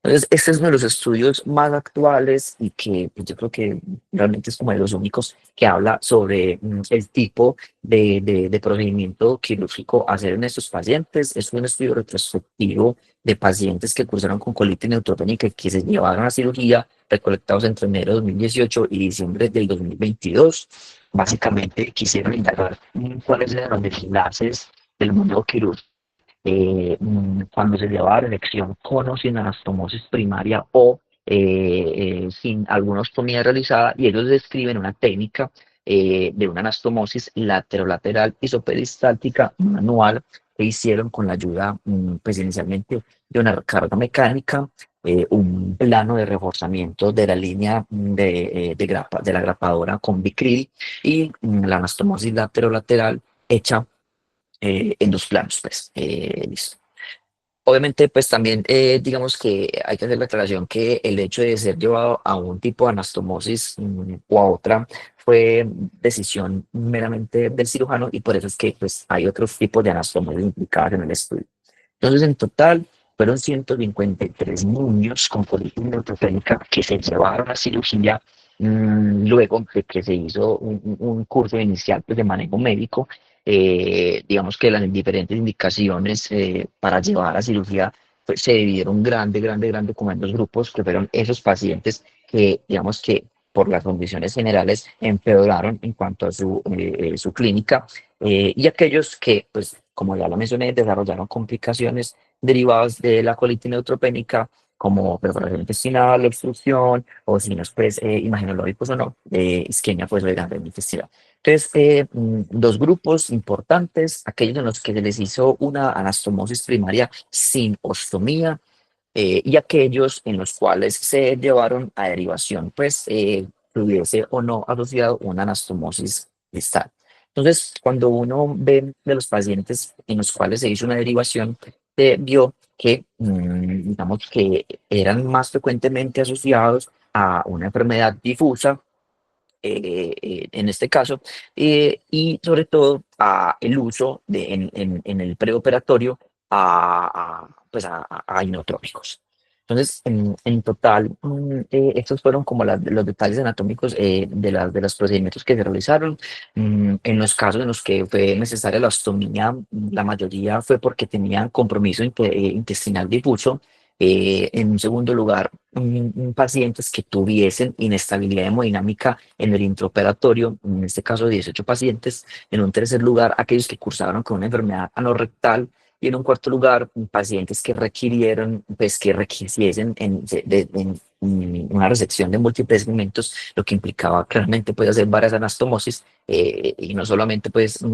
Entonces, este es uno de los estudios más actuales y que pues, yo creo que realmente es como de los únicos que habla sobre el tipo de procedimiento quirúrgico a hacer en estos pacientes. Es un estudio retrospectivo de pacientes que cursaron con colitis neutropénica y que se llevaron a cirugía, recolectados entre enero de 2018 y diciembre del 2022. Básicamente quisieron indagar cuáles eran los desenlaces del mundo quirúrgico cuando se llevaba a la elección con o sin anastomosis primaria, o sin alguna ostomía realizada, y ellos describen una técnica de una anastomosis laterolateral isoperistáltica manual que hicieron con la ayuda, pues inicialmente de una carga mecánica, un plano de reforzamiento de la línea de la grapadora con Bicril, y la anastomosis laterolateral hecha en 2 planos, pues, listo. Obviamente, pues también digamos que hay que hacer la aclaración que el hecho de ser llevado a un tipo de anastomosis o a otra fue decisión meramente del cirujano y por eso es que pues hay otros tipos de anastomosis implicadas en el estudio. Entonces, en total, fueron 153 niños con colitis neutropénica que se llevaron a cirugía luego de que se hizo un curso inicial pues, de manejo médico. Digamos que las diferentes indicaciones para llevar a cirugía pues, se dividieron grande como en dos grupos, que fueron esos pacientes que, digamos que por las condiciones generales empeoraron en cuanto a su clínica y aquellos que, pues, como ya lo mencioné, desarrollaron complicaciones derivadas de la colitis neutropénica, como perforación intestinal, obstrucción, o signos, pues, imaginológicos o no, isquemia, pues, grande intestinal. Entonces, dos grupos importantes, aquellos en los que se les hizo una anastomosis primaria sin ostomía, y aquellos en los cuales se llevaron a derivación, pues tuviese o no asociado una anastomosis distal. Entonces, cuando uno ve de los pacientes en los cuales se hizo una derivación, se vio que, digamos que eran más frecuentemente asociados a una enfermedad difusa, en este caso, y sobre todo a el uso en el preoperatorio pues a inotrópicos. Entonces, en total, estos fueron como los detalles anatómicos de los procedimientos que se realizaron. En los casos en los que fue necesaria la ostomía, la mayoría fue porque tenían compromiso intestinal difuso. En un segundo lugar, pacientes que tuviesen inestabilidad hemodinámica en el intraoperatorio, en este caso 18 pacientes. En un tercer lugar, aquellos que cursaron con una enfermedad anorrectal. Y en un cuarto lugar, pacientes que requirieron, pues que requiriesen una resección de múltiples segmentos, lo que implicaba claramente pues hacer varias anastomosis y no solamente pues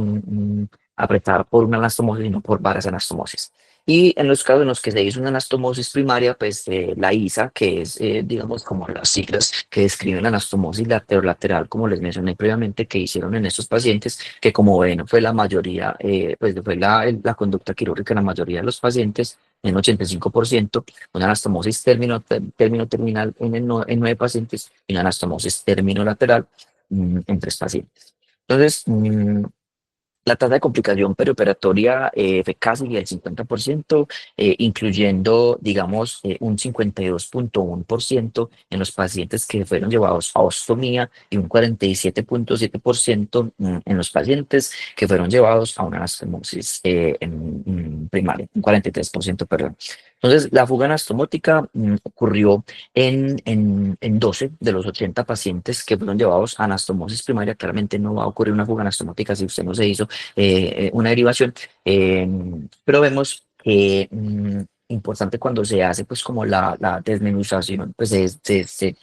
apretar por una anastomosis, sino por varias anastomosis. Y en los casos en los que se hizo una anastomosis primaria, pues la ISA, que es, digamos, como las siglas que describen la anastomosis lateral, como les mencioné previamente, que hicieron en estos pacientes, que como ven, fue la mayoría, pues fue la conducta quirúrgica en la mayoría de los pacientes, en 85%, una anastomosis terminal en 9 pacientes y una anastomosis terminolateral en 3 pacientes. Entonces, la tasa de complicación perioperatoria fue casi del 50%, incluyendo, digamos, un 52,1% en los pacientes que fueron llevados a ostomía y un 47,7% en los pacientes que fueron llevados a una anastomosis primaria, un 43%, perdón. Entonces, la fuga anastomótica ocurrió en 12 de los 80 pacientes que fueron llevados a anastomosis primaria. Claramente no va a ocurrir una fuga anastomótica si usted no se hizo una derivación, eh, pero vemos que importante cuando se hace pues como la desmenuzación, pues se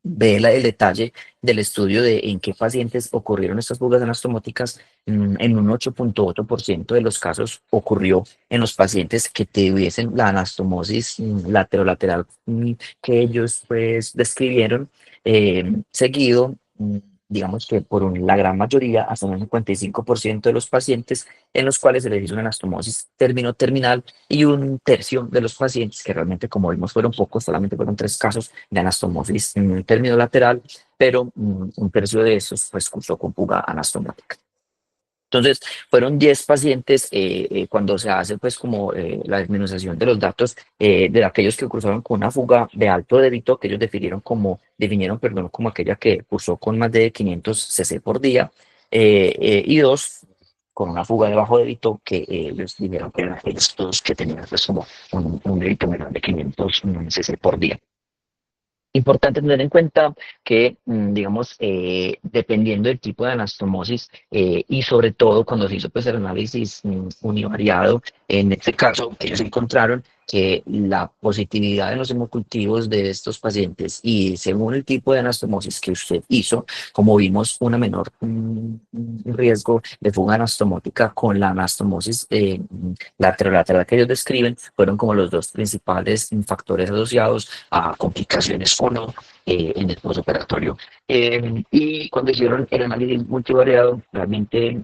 ve el detalle del estudio de en qué pacientes ocurrieron estas fugas anastomóticas. En un 8,8% de los casos ocurrió en los pacientes que tuviesen la anastomosis laterolateral que ellos pues describieron, seguido digamos que por la gran mayoría, hasta un 55% de los pacientes en los cuales se les hizo una anastomosis terminal y un tercio de los pacientes, que realmente como vimos fueron pocos, solamente fueron 3 casos de anastomosis terminolateral, pero un tercio de esos pues cursó con fuga anastomática. Entonces, fueron 10 pacientes cuando se hace pues como la desmenuzación de los datos de aquellos que cursaron con una fuga de alto débito, que ellos definieron, perdón, como aquella que cursó con más de 500 cc por día, y 2 con una fuga de bajo débito, que ellos dijeron que eran aquellos todos que tenían pues como un débito menor de 500 cc por día. Importante tener en cuenta que, digamos, dependiendo del tipo de anastomosis y sobre todo cuando se hizo pues, el análisis univariado, en este caso ellos encontraron que la positividad en los hemocultivos de estos pacientes y según el tipo de anastomosis que usted hizo, como vimos, una menor riesgo de fuga anastomótica con la anastomosis lateral que ellos describen, fueron como los dos principales factores asociados a complicaciones o no en el postoperatorio. Y cuando hicieron el análisis multivariado, realmente,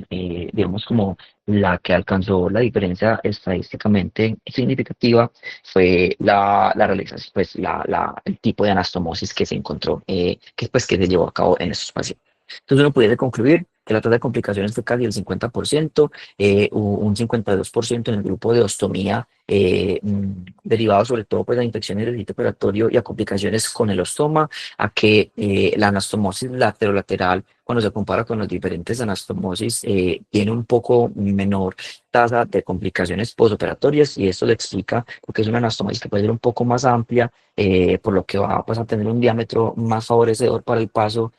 digamos, como la que alcanzó la diferencia estadísticamente significativa fue la realización, pues el tipo de anastomosis que se encontró, que se llevó a cabo en estos pacientes. Entonces uno pudiese concluir que la tasa de complicaciones fue casi el 50%, un 52% en el grupo de ostomía, derivado sobre todo pues, de infecciones del sitio operatorio y a complicaciones con el ostoma, a que la anastomosis laterolateral, cuando se compara con los diferentes anastomosis, tiene un poco menor tasa de complicaciones postoperatorias, y esto le explica porque es una anastomosis que puede ser un poco más amplia, por lo que va pues, a tener un diámetro más favorecedor para el paso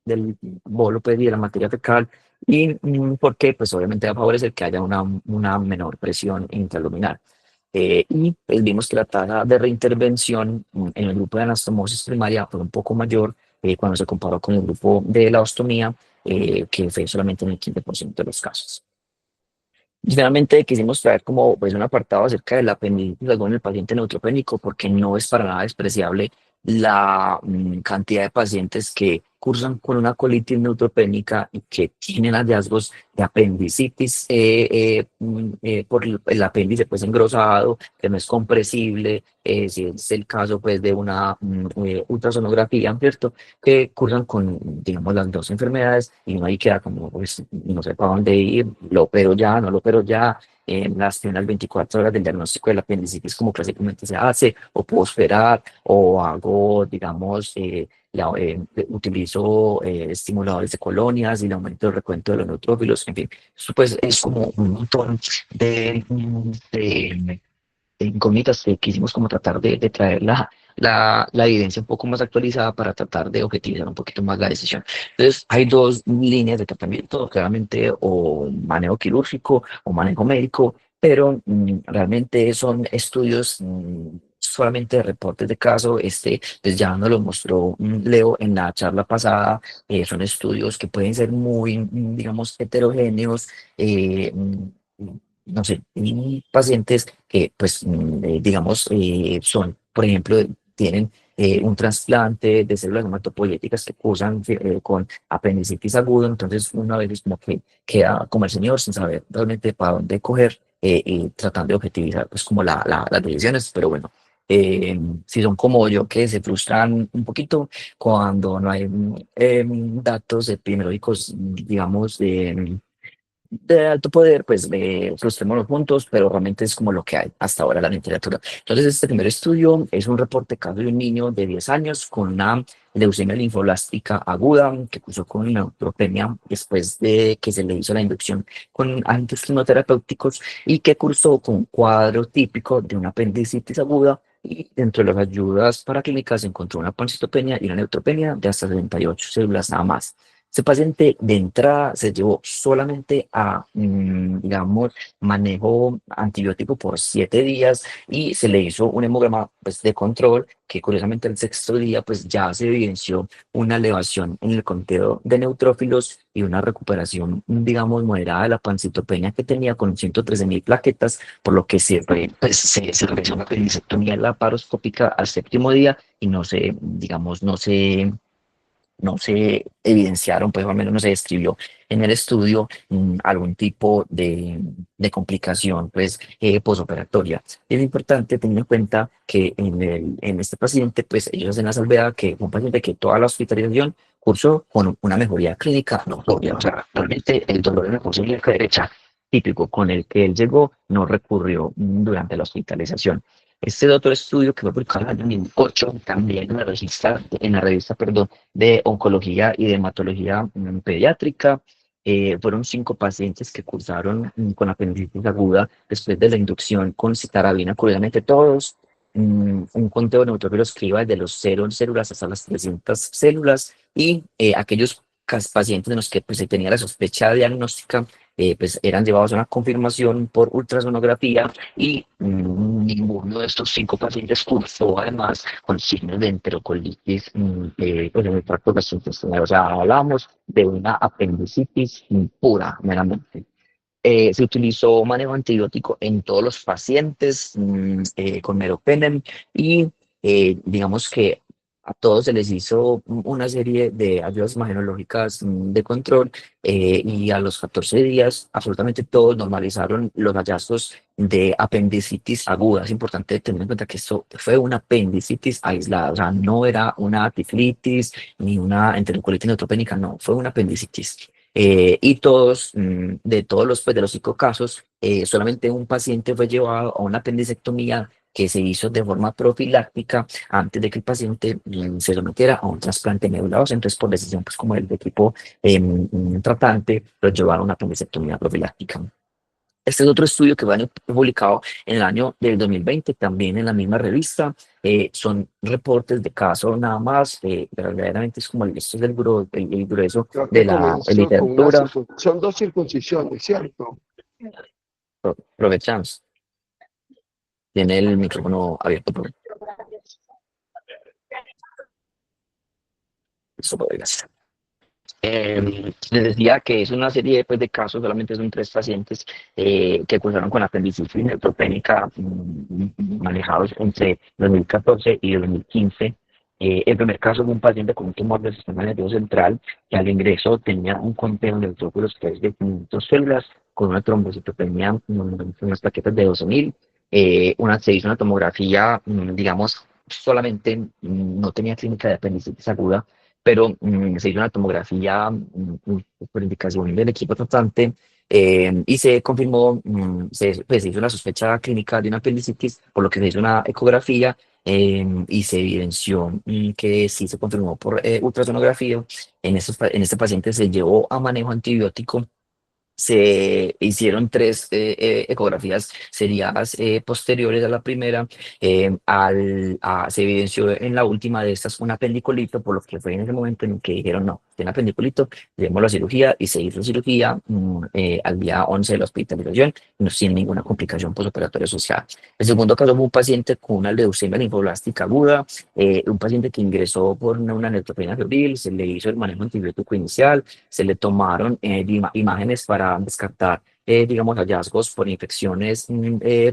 del bolo pues, y de la materia fecal, y porque pues obviamente va a favorecer que haya una menor presión intraluminal. Y pues, vimos que la tasa de reintervención en el grupo de anastomosis primaria fue un poco mayor cuando se comparó con el grupo de la ostomía, que fue solamente en el 15% de los casos. Finalmente quisimos traer como pues, un apartado acerca de la apendicitis aguda en el paciente neutropénico, porque no es para nada despreciable la cantidad de pacientes que cursan con una colitis neutropénica y que tienen hallazgos de apendicitis por el apéndice pues engrosado, que no es compresible, si es el caso pues de una ultrasonografía, ¿cierto? Que cursan con, digamos, las dos enfermedades, y uno ahí queda como, pues, no sé para dónde ir, lo opero ya, no lo opero ya, en las primeras 24 horas del diagnóstico del apendicitis, como clásicamente se hace, o puedo esperar, o hago, digamos, utilizo estimuladores de colonias y le aumento el recuento de los neutrófilos, en fin, eso pues es como un montón de incógnitas que quisimos como tratar de traer la evidencia un poco más actualizada para tratar de objetivizar un poquito más la decisión. Entonces, hay dos líneas de tratamiento, claramente, o manejo quirúrgico o manejo médico, pero realmente son estudios solamente de reportes de caso. Pues ya nos lo mostró Leo en la charla pasada. Son estudios que pueden ser muy, digamos, heterogéneos. No sé, y pacientes que, pues, digamos, son, por ejemplo, tienen un trasplante de células hematopoyéticas que cursan con apendicitis agudo, entonces una vez como que queda como el señor sin saber realmente para dónde coger, y tratando de objetivizar pues como las decisiones, pero bueno, si son como yo que se frustran un poquito cuando no hay datos epidemiológicos, digamos, de alto poder, pues frustrémonos juntos, pero realmente es como lo que hay hasta ahora en la literatura. Entonces, este primer estudio es un reporte caso de un niño de 10 años con una leucemia linfoblástica aguda que cursó con neutropenia después de que se le hizo la inducción con agentes quimioterapéuticos, y que cursó con un cuadro típico de una apendicitis aguda. Y dentro de las ayudas paraclínicas se encontró una pancitopenia y una neutropenia de hasta 78 células nada más. Este paciente de entrada se llevó solamente a, digamos, manejo antibiótico por 7 días, y se le hizo un hemograma pues, de control, que curiosamente el sexto día pues, ya se evidenció una elevación en el conteo de neutrófilos y una recuperación, digamos, moderada de la pancitopenia que tenía con 113.000 plaquetas, por lo que se realizó una peritectomía laparoscópica al séptimo día, y digamos, no se evidenciaron, pues o al menos no se describió en el estudio algún tipo de complicación pues, posoperatoria. Es importante tener en cuenta que en este paciente, pues ellos hacen la salvedad que un paciente que toda la hospitalización cursó con una mejoría clínica notoria, o sea, realmente el dolor en la fosa ilíaca derecha típico con el que él llegó no recurrió durante la hospitalización. Este otro estudio que fue publicado en el 2008, también en la revista, perdón, de oncología y de hematología pediátrica. Fueron 5 pacientes que cursaron con apendicitis aguda después de la inducción con citarabina, curiosamente todos, un conteo de neutrófilos que iba desde los 0 células hasta las 300 células, y aquellos pacientes en los que pues, se tenía la sospecha diagnóstica, pues eran llevados a una confirmación por ultrasonografía, y ninguno de estos 5 pacientes cursó además con signos de enterocolitis pues en el tracto gastrointestinal. O sea, hablamos de una apendicitis pura, meramente. Se utilizó manejo antibiótico en todos los pacientes con meropenem, y digamos que a todos se les hizo una serie de ayudas imagenológicas de control, y a los 14 días absolutamente todos normalizaron los hallazgos de apendicitis aguda. Es importante tener en cuenta que esto fue una apendicitis aislada, o sea, no era una tiflitis ni una enterocolitis neutropénica, no, fue una apendicitis. Y todos, de todos los, pues, de los 5 casos, solamente un paciente fue llevado a una apendicectomía que se hizo de forma profiláctica antes de que el paciente se sometiera a un trasplante de médula ósea. Entonces, por decisión, pues como el equipo tratante, lo llevaron a una apendicectomía profiláctica. Este es otro estudio que fue publicado en el año del 2020, también en la misma revista. Son reportes de casos nada más, verdaderamente es como esto es el grueso Creo de que la comenzó con una literatura. son dos circuncisiones, ¿cierto? Aprovechamos, tiene el micrófono abierto. Eso, gracias. Les decía que es una serie pues, de casos, solamente son 3 pacientes que cursaron con apendicitis neutropénica manejados entre 2014 y 2015. El primer caso fue un paciente con un tumor del sistema nervioso central que al ingreso tenía un conteo de neutrófilos que es de 500 células con una trombocitopenia, unas plaquetas de 12.000. Se hizo una tomografía, digamos, solamente no tenía clínica de apendicitis aguda, pero se hizo una tomografía por indicación del equipo tratante, y se confirmó, pues, se hizo una sospecha clínica de una apendicitis, por lo que se hizo una ecografía, y se evidenció que sí se confirmó por ultrasonografía. En este paciente se llevó a manejo antibiótico. Se hicieron 3 ecografías seriadas posteriores a la primera. Se evidenció en la última de estas un apendiculito, por lo que fue en ese momento en el que dijeron, no, tiene apendiculito, llevémoslo a cirugía, y se hizo cirugía al día 11 de la hospitalización, no, sin ninguna complicación postoperatoria asociada. El segundo caso fue un paciente con una leucemia linfoblástica aguda, un paciente que ingresó por una neutropenia febril, se le hizo el manejo antibiótico inicial, se le tomaron imágenes para descartar, digamos, hallazgos por infecciones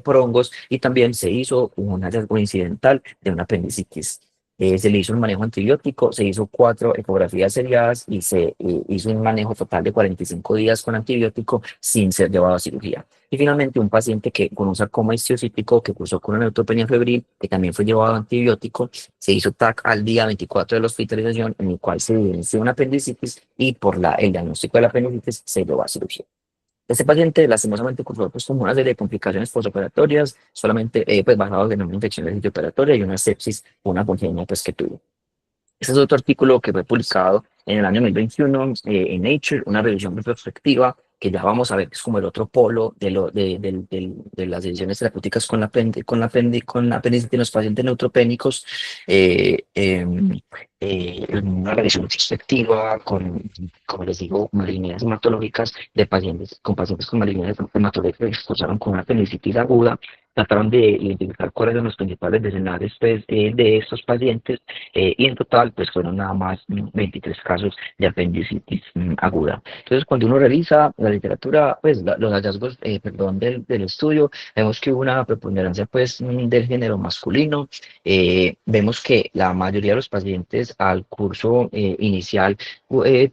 por hongos, y también se hizo un hallazgo incidental de una apendicitis. Se le hizo un manejo antibiótico, se hizo 4 ecografías seriadas y se hizo un manejo total de 45 días con antibiótico sin ser llevado a cirugía. Y finalmente, un paciente que con un sarcoma histiocítico que cursó con una neutropenia febril, que también fue llevado a antibiótico, se hizo TAC al día 24 de la hospitalización, en el cual se evidenció una apendicitis, y por el diagnóstico de la apendicitis se llevó a cirugía. Este paciente lastimosamente cursó pues, como una serie de complicaciones postoperatorias, solamente pues, basados en una infección de sitio operatoria y una sepsis, una congenia pues, que tuvo. Este es otro artículo que fue publicado en el año 2021 en Nature, una revisión retrospectiva que ya vamos a ver que es como el otro polo de las decisiones terapéuticas con la apendicitis en los pacientes neutropénicos. Una revisión retrospectiva como les digo, malignidades hematológicas de pacientes con malignidades hematológicas que cursaron con una apendicitis aguda. Trataron de identificar cuáles son los principales desenlaces pues, de estos pacientes, y en total pues fueron nada más 23 casos de apendicitis aguda. Entonces, cuando uno revisa la literatura, pues los hallazgos, perdón, del estudio, vemos que hubo una preponderancia pues del género masculino. Vemos que la mayoría de los pacientes al curso inicial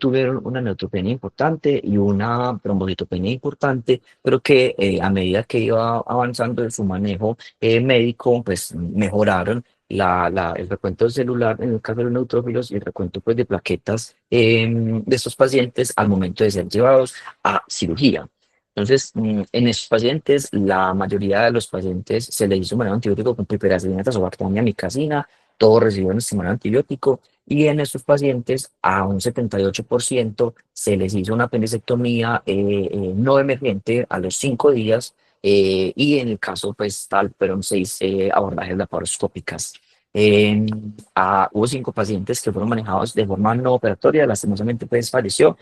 tuvieron una neutropenia importante y una trombocitopenia importante, pero que a medida que iba avanzando en su manejo médico, pues mejoraron el recuento celular en el caso de los neutrófilos y el recuento pues, de plaquetas de estos pacientes al momento de ser llevados a cirugía. Entonces, en estos pacientes, la mayoría de los pacientes se les hizo manejo antibiótico con piperacillina, tazobactam, amicacina, todos recibieron este manejo antibiótico, y en estos pacientes a un 78% se les hizo una apendicectomía no emergente a los 5 días, y en el caso pues tal fueron 6 abordajes laparoscópicas. Hubo 5 pacientes que fueron manejados de forma no operatoria, lastimosamente pues falleció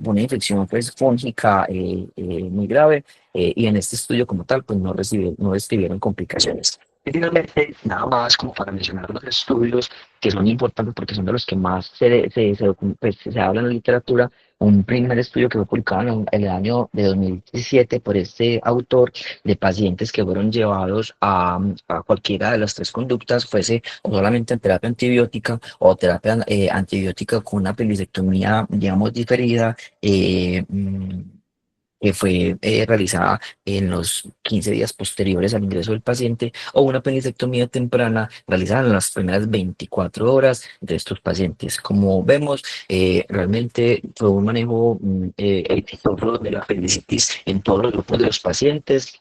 una infección pues fúngica muy grave, y en este estudio como tal pues no describieron complicaciones. Y finalmente, nada más como para mencionar los estudios que son importantes porque son de los que más pues, se habla en la literatura, un primer estudio que fue publicado en el año de 2017 por este autor de pacientes que fueron llevados a cualquiera de las tres conductas, fuese o solamente en terapia antibiótica o terapia antibiótica con una apendicectomía, digamos, diferida. Que fue realizada en los 15 días posteriores al ingreso del paciente, o una apendicectomía temprana realizada en las primeras 24 horas de estos pacientes. Como vemos, realmente fue un manejo exitoso de la apendicitis en todos los grupos de los pacientes.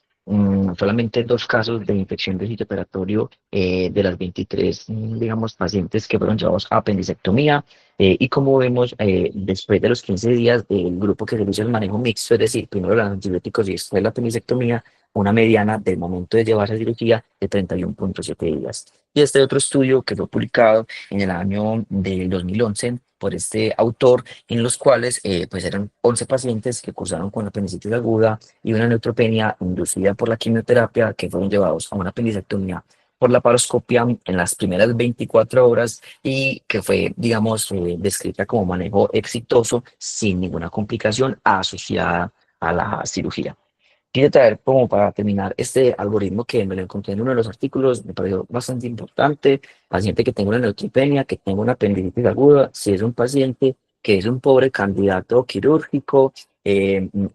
Solamente dos casos de infección del sitio operatorio de las 23, digamos, pacientes que fueron llevados a apendicectomía. Y como vemos, después de los 15 días, el grupo que realiza el manejo mixto, es decir, primero los antibióticos y después la penicectomía, una mediana del momento de llevarse a cirugía de 31,7 días. Y este otro estudio que fue publicado en el año del 2011 por este autor, en los cuales pues eran 11 pacientes que cursaron con apendicitis aguda y una neutropenia inducida por la quimioterapia, que fueron llevados a una apendicectomía por la paroscopia en las primeras 24 horas y que fue, digamos, descrita como manejo exitoso sin ninguna complicación asociada a la cirugía. Quería traer como para terminar este algoritmo que me lo encontré en uno de los artículos, me pareció bastante importante. Paciente que tenga una neutropenia, que tenga una apendicitis aguda, si es un paciente que es un pobre candidato quirúrgico,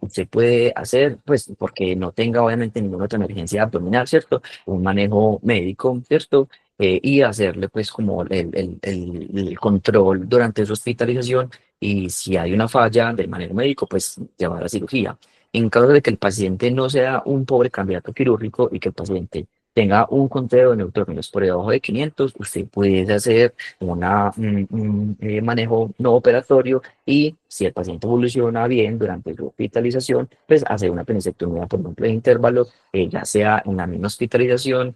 usted puede hacer, pues, porque no tenga obviamente ninguna otra emergencia abdominal, ¿cierto? Un manejo médico, ¿cierto? Y hacerle pues como el control durante su hospitalización, y si hay una falla del manejo médico, pues llevar a cirugía. En caso de que el paciente no sea un pobre candidato quirúrgico y que el paciente tenga un conteo de neutrófilos por debajo de 500, usted puede hacer un manejo no operatorio, y si el paciente evoluciona bien durante su hospitalización, pues hacer una penicectomía por ejemplo de intervalo, ya sea en la misma hospitalización,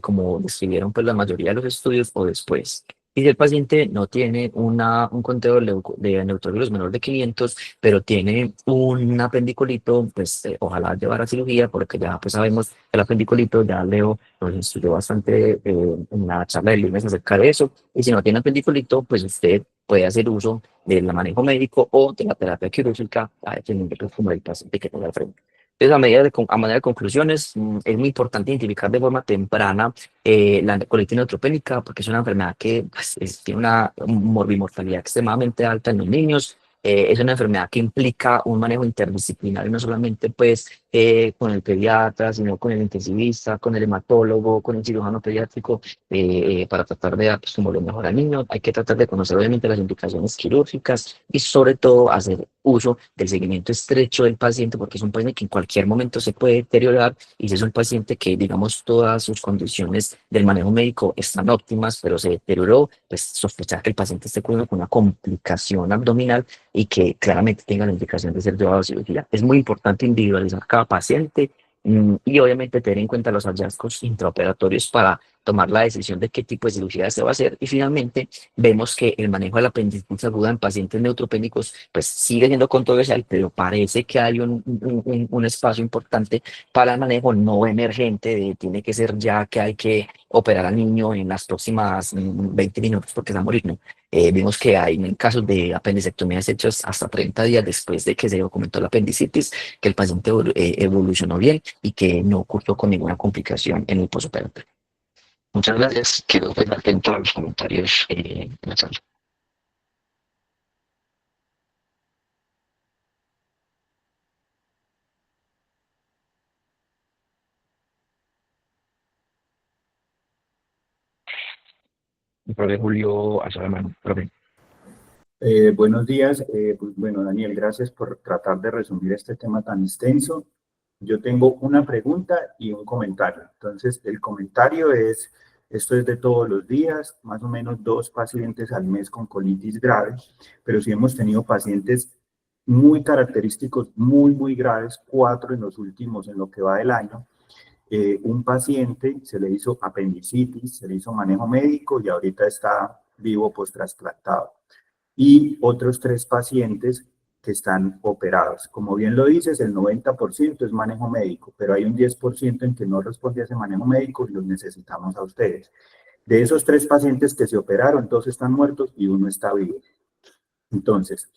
como describieron pues la mayoría de los estudios, o después. Y si el paciente no tiene un conteo de neutrófilos menor de 500, pero tiene un apendicolito, pues ojalá llevar a cirugía, porque ya pues sabemos que el apendicolito, ya Leo nos instruyó bastante en la charla del lunes acerca de eso. Y si no tiene apendicolito, pues usted puede hacer uso del manejo médico o de la terapia quirúrgica, dependiendo pues, como el paciente que tenga al frente. Entonces, a manera de conclusiones, es muy importante identificar de forma temprana la colitis neutropénica, porque es una enfermedad que pues, tiene una morbimortalidad extremadamente alta en los niños. Es una enfermedad que implica un manejo interdisciplinario, no solamente pues con el pediatra, sino con el intensivista, con el hematólogo, con el cirujano pediátrico, para tratar de dar pues, como lo mejor al niño. Hay que tratar de conocer obviamente las indicaciones quirúrgicas y sobre todo hacer uso del seguimiento estrecho del paciente, porque es un paciente que en cualquier momento se puede deteriorar, y si es un paciente que digamos todas sus condiciones del manejo médico están óptimas, pero se deterioró, pues sospechar que el paciente esté con una complicación abdominal y que claramente tenga la indicación de ser llevado a cirugía. Es muy importante individualizar cada paciente, y obviamente tener en cuenta los hallazgos intraoperatorios para tomar la decisión de qué tipo de cirugía se va a hacer. Y finalmente vemos que el manejo de la apendicitis aguda en pacientes neutropénicos pues sigue siendo controversial, pero parece que hay un espacio importante para el manejo no emergente, de tiene que ser ya que hay que operar al niño en las próximas 20 minutos porque se va a morir, ¿no? Vimos que hay casos de apendicectomías hechas hasta 30 días después de que se documentó la apendicitis, que el paciente evolucionó bien y que no ocurrió con ninguna complicación en el posoperatorio. Muchas gracias, quedo pues atento a los comentarios en la sala. El profe Julio alzó la mano, profe. Buenos días. Pues, bueno, Daniel, gracias por tratar de resumir este tema tan extenso. Yo tengo una pregunta y un comentario. Entonces, el comentario es, esto es de todos los días, más o menos 2 pacientes al mes con colitis grave, pero sí hemos tenido pacientes muy característicos, muy graves, 4 en los últimos, en lo que va del año. Un paciente se le hizo apendicitis, se le hizo manejo médico y ahorita está vivo post-trasplantado. Y otros 3 pacientes que están operados. Como bien lo dices, el 90% es manejo médico, pero hay un 10% en que no responde a ese manejo médico y los necesitamos a ustedes. De esos 3 pacientes que se operaron, 2 están muertos y 1 está vivo. Entonces,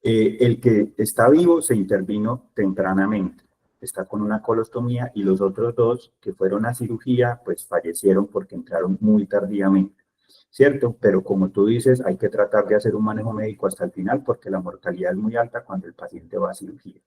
El que está vivo se intervino tempranamente, está con una colostomía, y los otros dos que fueron a cirugía, pues fallecieron porque entraron muy tardíamente, ¿cierto? Pero como tú dices, hay que tratar de hacer un manejo médico hasta el final porque la mortalidad es muy alta cuando el paciente va a cirugía.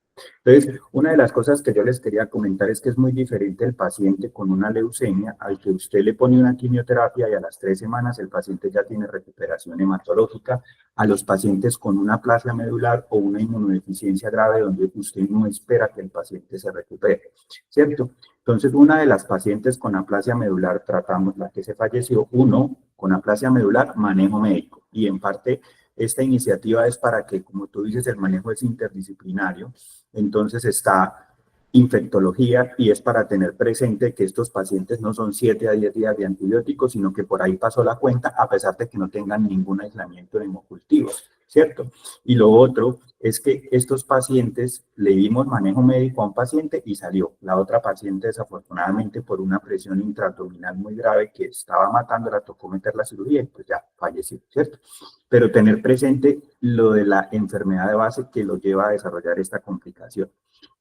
Entonces, una de las cosas que yo les quería comentar es que es muy diferente el paciente con una leucemia al que usted le pone una quimioterapia y a las 3 semanas el paciente ya tiene recuperación hematológica, a los pacientes con una aplasia medular o una inmunodeficiencia grave donde usted no espera que el paciente se recupere, ¿cierto? Entonces, una de las pacientes con aplasia medular tratamos, la que se falleció, uno, con aplasia medular, manejo médico. Y en parte, esta iniciativa es para que, como tú dices, el manejo es interdisciplinario. Entonces está infectología y es para tener presente que estos pacientes no son 7 a 10 días de antibióticos, sino que por ahí pasó la cuenta a pesar de que no tengan ningún aislamiento en hemocultivos, ¿cierto? Y lo otro es que estos pacientes le dimos manejo médico a un paciente y salió. La otra paciente, desafortunadamente, por una presión intraabdominal muy grave que estaba matando, la tocó meter la cirugía y pues ya falleció, ¿cierto? Pero tener presente lo de la enfermedad de base que lo lleva a desarrollar esta complicación.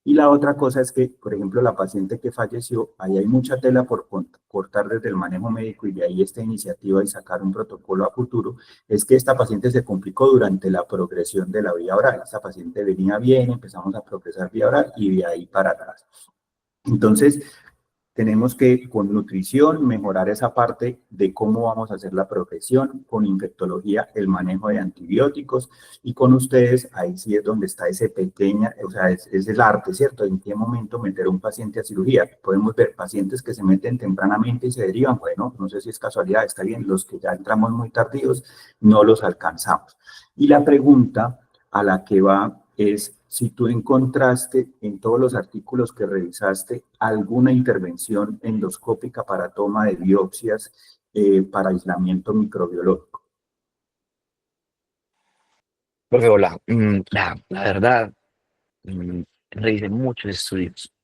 Y la otra cosa es que, por ejemplo, la paciente que falleció, ahí hay mucha tela por cortar desde el manejo médico y de ahí esta iniciativa y sacar un protocolo a futuro, es que esta paciente se complicó durante la progresión de la vía oral. Esta paciente venía bien, empezamos a progresar vía oral y de ahí para atrás. Entonces, tenemos que con nutrición mejorar esa parte de cómo vamos a hacer la progresión, con infectología el manejo de antibióticos y con ustedes ahí sí es donde está ese pequeña, o sea, es el arte, ¿cierto? En qué momento meter a un paciente a cirugía. Podemos ver pacientes que se meten tempranamente y se derivan, bueno, no sé si es casualidad, está bien, los que ya entramos muy tardíos no los alcanzamos. Y la pregunta a la que va es si tú encontraste en todos los artículos que revisaste alguna intervención endoscópica para toma de biopsias para aislamiento microbiológico. Profe, hola. La verdad, revisé muchos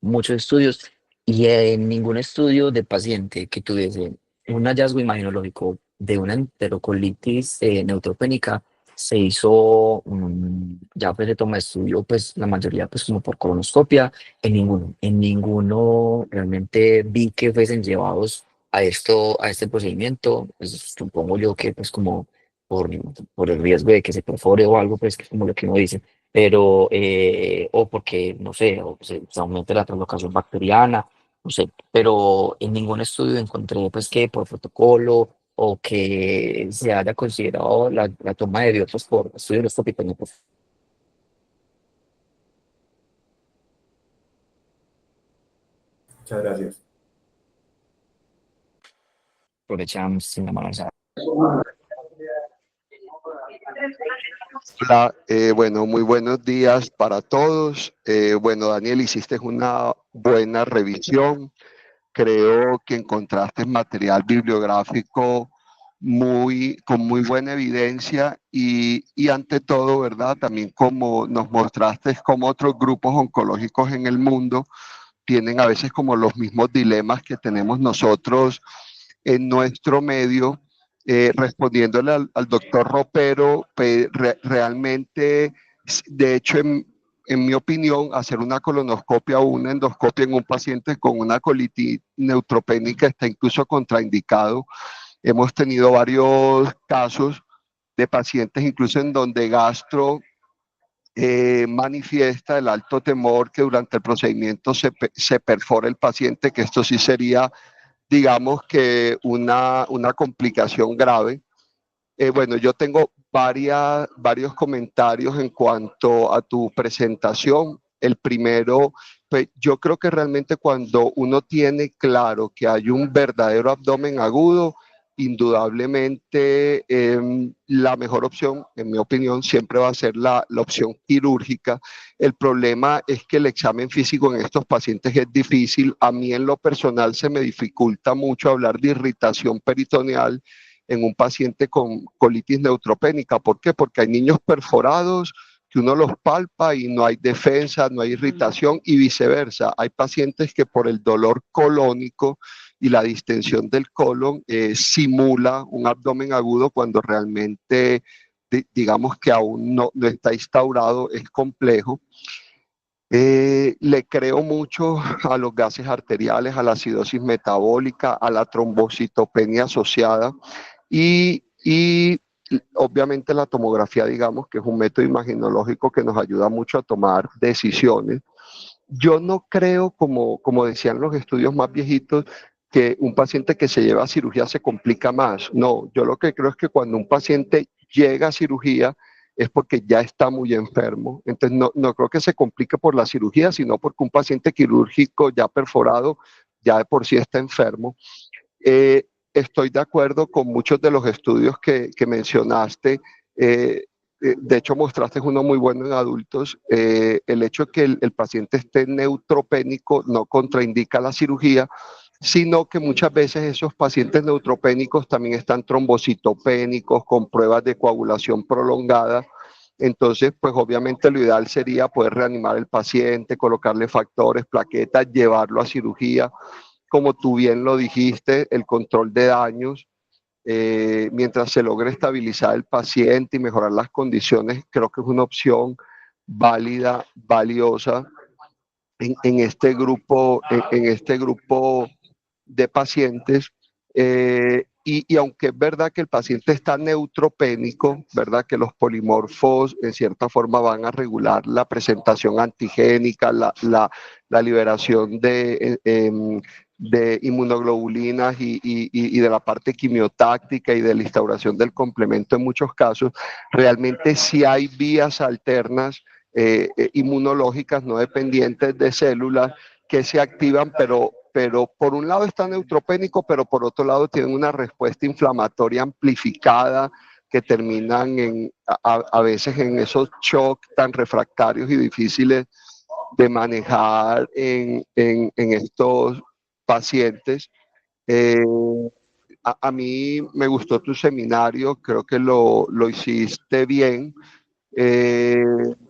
estudios, y en ningún estudio de paciente que tuviese un hallazgo imaginológico de una enterocolitis neutropénica se hizo, ya pues se toma estudio, pues la mayoría pues como por colonoscopia. En ninguno realmente vi que fuesen llevados a este procedimimiento. Pues supongo yo que pues como por, por el riesgo de que se perfore o algo, pues que es como lo que uno dice, pero, o porque, no sé, o se aumente la translocación bacteriana, no sé, pero en ningún estudio encontré, pues, que por protocolo o que se haya considerado la toma de biopsias por estudio endoscópico, no, pues, Muchas gracias. aprovechan sin la mano alzada. Hola, bueno, muy buenos días para todos. Bueno, Daniel, hiciste una buena revisión. Creo que encontraste material bibliográfico con muy buena evidencia y ante todo, ¿verdad? También como nos mostraste cómo otros grupos oncológicos en el mundo tienen a veces como los mismos dilemas que tenemos nosotros en nuestro medio. Respondiéndole al doctor Ropero, realmente, de hecho, en mi opinión, hacer una colonoscopia o una endoscopia en un paciente con una colitis neutropénica está incluso contraindicado. Hemos tenido varios casos de pacientes incluso en donde gastro manifiesta el alto temor que durante el procedimiento se perfora el paciente, que esto sí sería, digamos que una complicación grave. Bueno, yo tengo varios comentarios en cuanto a tu presentación. El primero, pues yo creo que realmente cuando uno tiene claro que hay un verdadero abdomen agudo, indudablemente la mejor opción, en mi opinión, siempre va a ser la opción quirúrgica. El problema es que el examen físico en estos pacientes es difícil. A mí en lo personal se me dificulta mucho hablar de irritación peritoneal en un paciente con colitis neutropénica. ¿Por qué? Porque hay niños perforados que uno los palpa y no hay defensa, no hay irritación y viceversa. Hay pacientes que por el dolor colónico y la distensión del colon simula un abdomen agudo cuando realmente digamos que aún no está instaurado, es complejo. Le creo mucho a los gases arteriales, a la acidosis metabólica, a la trombocitopenia asociada y obviamente la tomografía, digamos, que es un método imaginológico que nos ayuda mucho a tomar decisiones. Yo no creo, como decían los estudios más viejitos, que un paciente que se lleva a cirugía se complica más. No, yo lo que creo es que cuando un paciente llega a cirugía es porque ya está muy enfermo. Entonces no creo que se complique por la cirugía, sino porque un paciente quirúrgico ya perforado ya de por sí está enfermo. Estoy de acuerdo con muchos de los estudios que mencionaste. De hecho, mostraste uno muy bueno en adultos. El hecho de que el paciente esté neutropénico no contraindica la cirugía, sino que muchas veces esos pacientes neutropénicos también están trombocitopénicos con pruebas de coagulación prolongada. Entonces, pues obviamente lo ideal sería poder reanimar al paciente, colocarle factores, plaquetas, llevarlo a cirugía. Como tú bien lo dijiste, el control de daños, mientras se logre estabilizar el paciente y mejorar las condiciones, creo que es una opción válida, valiosa en este grupo de pacientes. Y aunque es verdad que el paciente está neutropénico, ¿verdad? Que los polimorfos en cierta forma van a regular la presentación antigénica, la liberación de inmunoglobulinas y de la parte quimiotáctica y de la instauración del complemento en muchos casos, realmente sí hay vías alternas inmunológicas no dependientes de células que se activan, pero por un lado está neutropénico, pero por otro lado tienen una respuesta inflamatoria amplificada que terminan a veces en esos shocks tan refractarios y difíciles de manejar en estos pacientes. A mí me gustó tu seminario, creo que lo hiciste bien. Eh,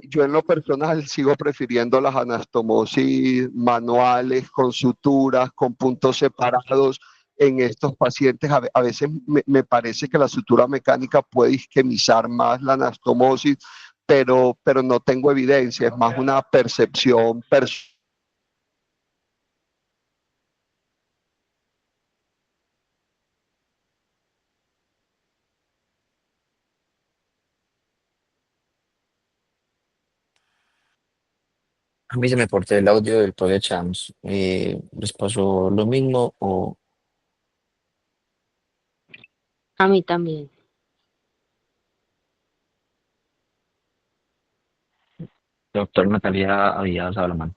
yo en lo personal sigo prefiriendo las anastomosis manuales, con suturas, con puntos separados en estos pacientes. A veces me parece que la sutura mecánica puede isquemizar más la anastomosis, pero no tengo evidencia, es más una percepción personal. A mí se me cortó el audio del profe Chams. ¿Les pasó lo mismo o A mí también. Doctor Natalia había alzado la mano.